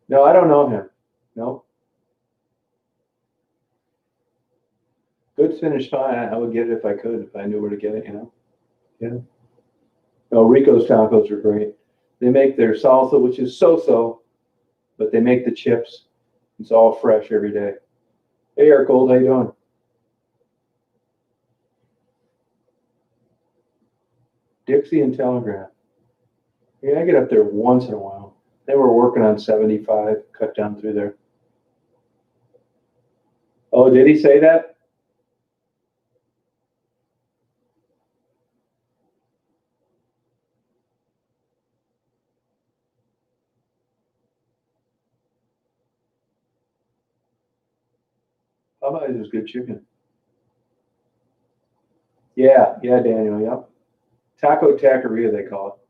No, I don't know him. No. Good Spanish pie. I would get it if I could, if I knew where to get it. Yeah. No, Rico's tacos are great. They make their salsa, which is so-so, but they make the chips. It's all fresh every day. Hey, Eric Gold, how you doing? Dixie and Telegraph. Yeah, I get up there once in a while. They were working on 75, cut down through there. Oh, did he say that? Popeyes is good chicken. Yeah, yeah, Daniel, yep. Taco Taqueria, they call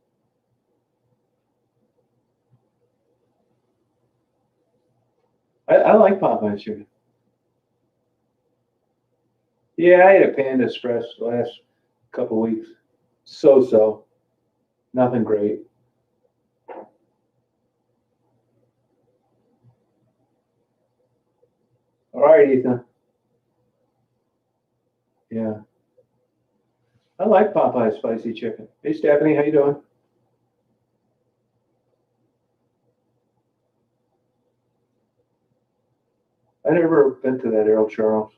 it. I like Popeyes chicken. Yeah, I ate a Panda Express last couple weeks. So-so. Nothing great. All right, Ethan. Yeah. I like Popeye spicy chicken. Hey, Stephanie, how you doing? I never been to that Earl Charles.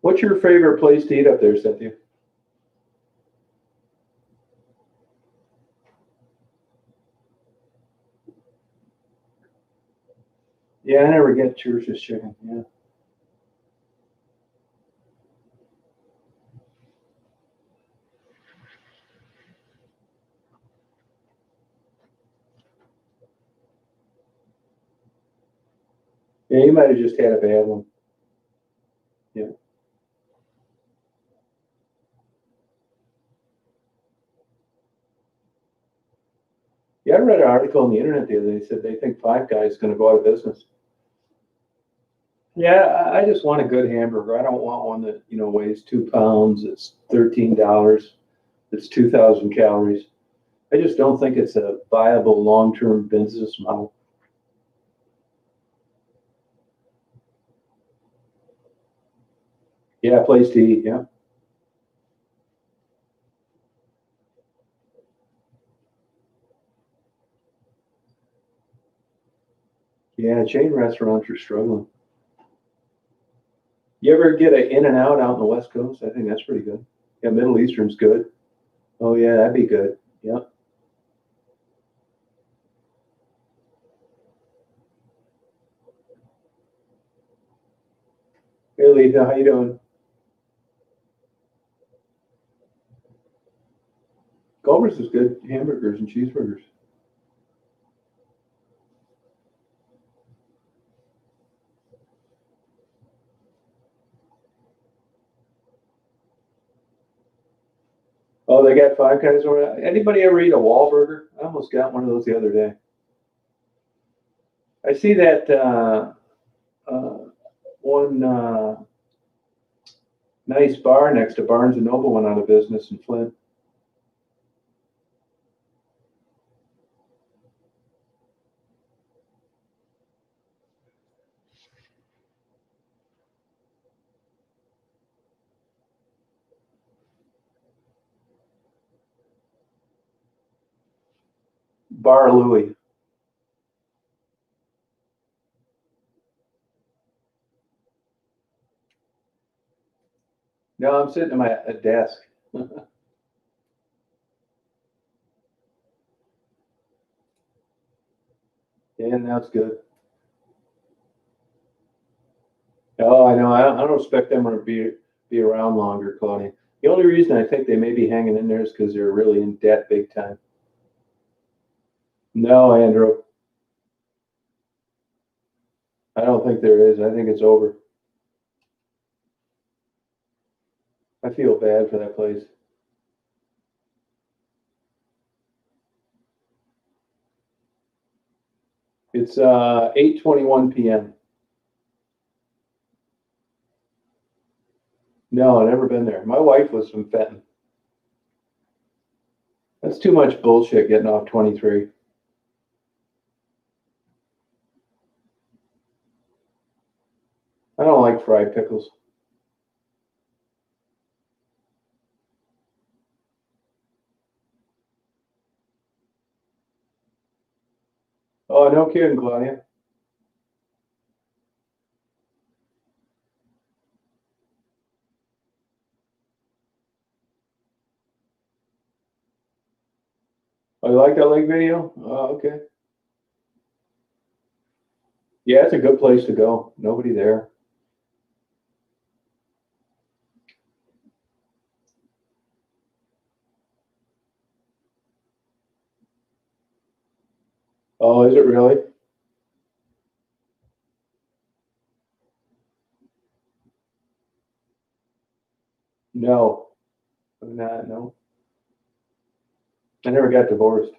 What's your favorite place to eat up there, Cynthia? Yeah, I never get Church's chicken. Yeah. Yeah, you might have just had a bad one. Yeah. Yeah, I read an article on the internet the other day. They said they think Five Guys is going to go out of business. Yeah, I just want a good hamburger. I don't want one that, weighs 2 pounds. It's $13. It's 2,000 calories. I just don't think it's a viable long-term business model. Yeah, place to eat. Yeah. Yeah, chain restaurants are struggling. You ever get an In-N-Out in the West Coast? I think that's pretty good. Yeah, Middle Eastern's good. Oh yeah, that'd be good. Yeah. Hey Lisa, how you doing? Culver's is good hamburgers and cheeseburgers. they got Five Guys over there. Anybody ever eat a Wahlburger? I almost got one of those the other day. I see that one nice bar next to Barnes and Noble went out of business in Flint. Bar Louie. No, I'm sitting at my desk. Yeah, that's good. Oh, I know. I don't expect them to be around longer, Claudia. The only reason I think they may be hanging in there is because they're really in debt big time. No, Andrew. I don't think there is. I think it's over. I feel bad for that place. It's 8:21 p.m. No, I've never been there. My wife was from Fenton. That's too much bullshit getting off 23. I don't like fried pickles. Oh, no kidding, Claudia. Oh, you like that lake video? Oh, okay. Yeah, it's a good place to go. Nobody there. Oh, is it really? No, I'm not. No, I never got divorced.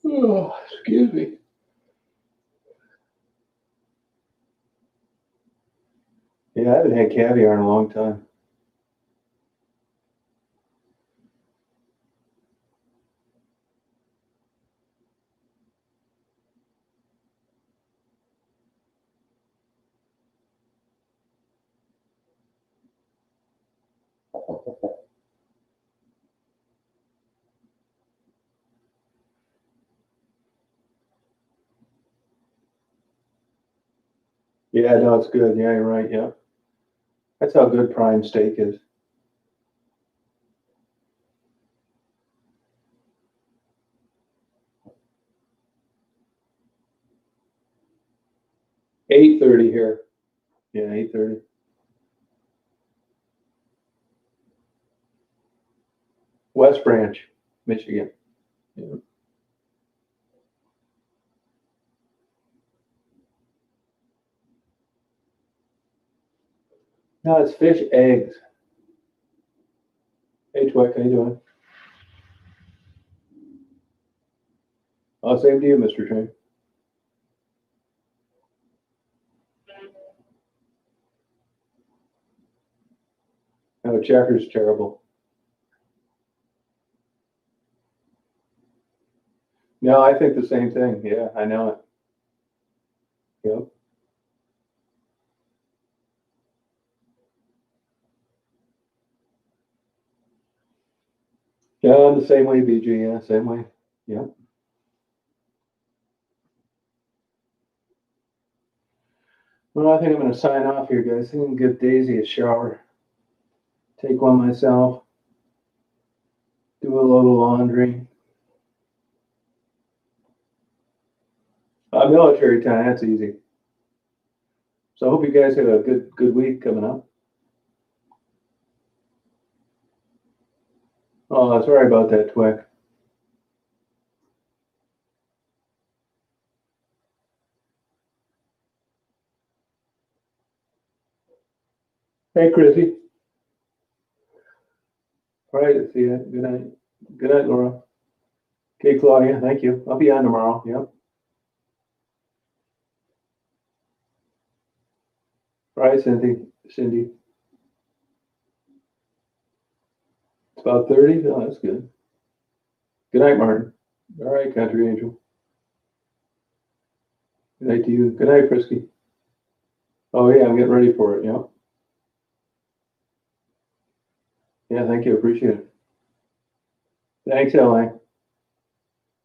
Oh, excuse me. Yeah, I haven't had caviar in a long time. Yeah, no, it's good. Yeah, you're right. Yeah, that's how good prime steak is. 8:30 here. Yeah, 8:30. West Branch, Michigan. Yeah. No, it's fish eggs. Hey, Twick, how you doing? Oh, same to you, Mr. Train. No, checker's terrible. No, I think the same thing. Yeah, I know it. Yep. Yeah, I'm the same way, BG. Yeah, same way. Yeah. Well, I think I'm going to sign off here, guys. I think I'm going to give Daisy a shower, take one myself, do a little laundry. Military time, that's easy. So I hope you guys have a good week coming up. Oh, sorry about that, Twick. Hey, Chrissy. All right, see you. Good night. Good night, Laura. Okay, Claudia, thank you. I'll be on tomorrow. Yep. All right, Cindy. It's about 30. Oh, that's good. Good night, Martin. All right, Country Angel. Good night to you. Good night, Frisky. Oh, yeah, I'm getting ready for it. Yep. Yeah, thank you. Appreciate it. Thanks, Ally.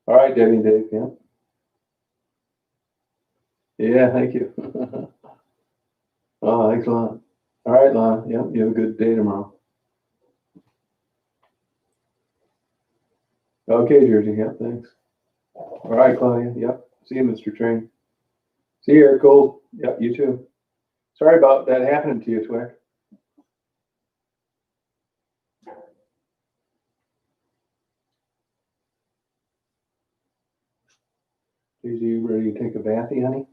All right, Debbie and Dave. Yeah. Yeah, thank you. Oh, thanks a lot. All right, Lon. Yep, you have a good day tomorrow. Okay, Jersey. Yep, thanks. All right, Claudia. Yep. See you, Mr. Train. See you, Eric Gold. Yep, you too. Sorry about that happening to you, Twick. Is you ready to take a bathy, honey?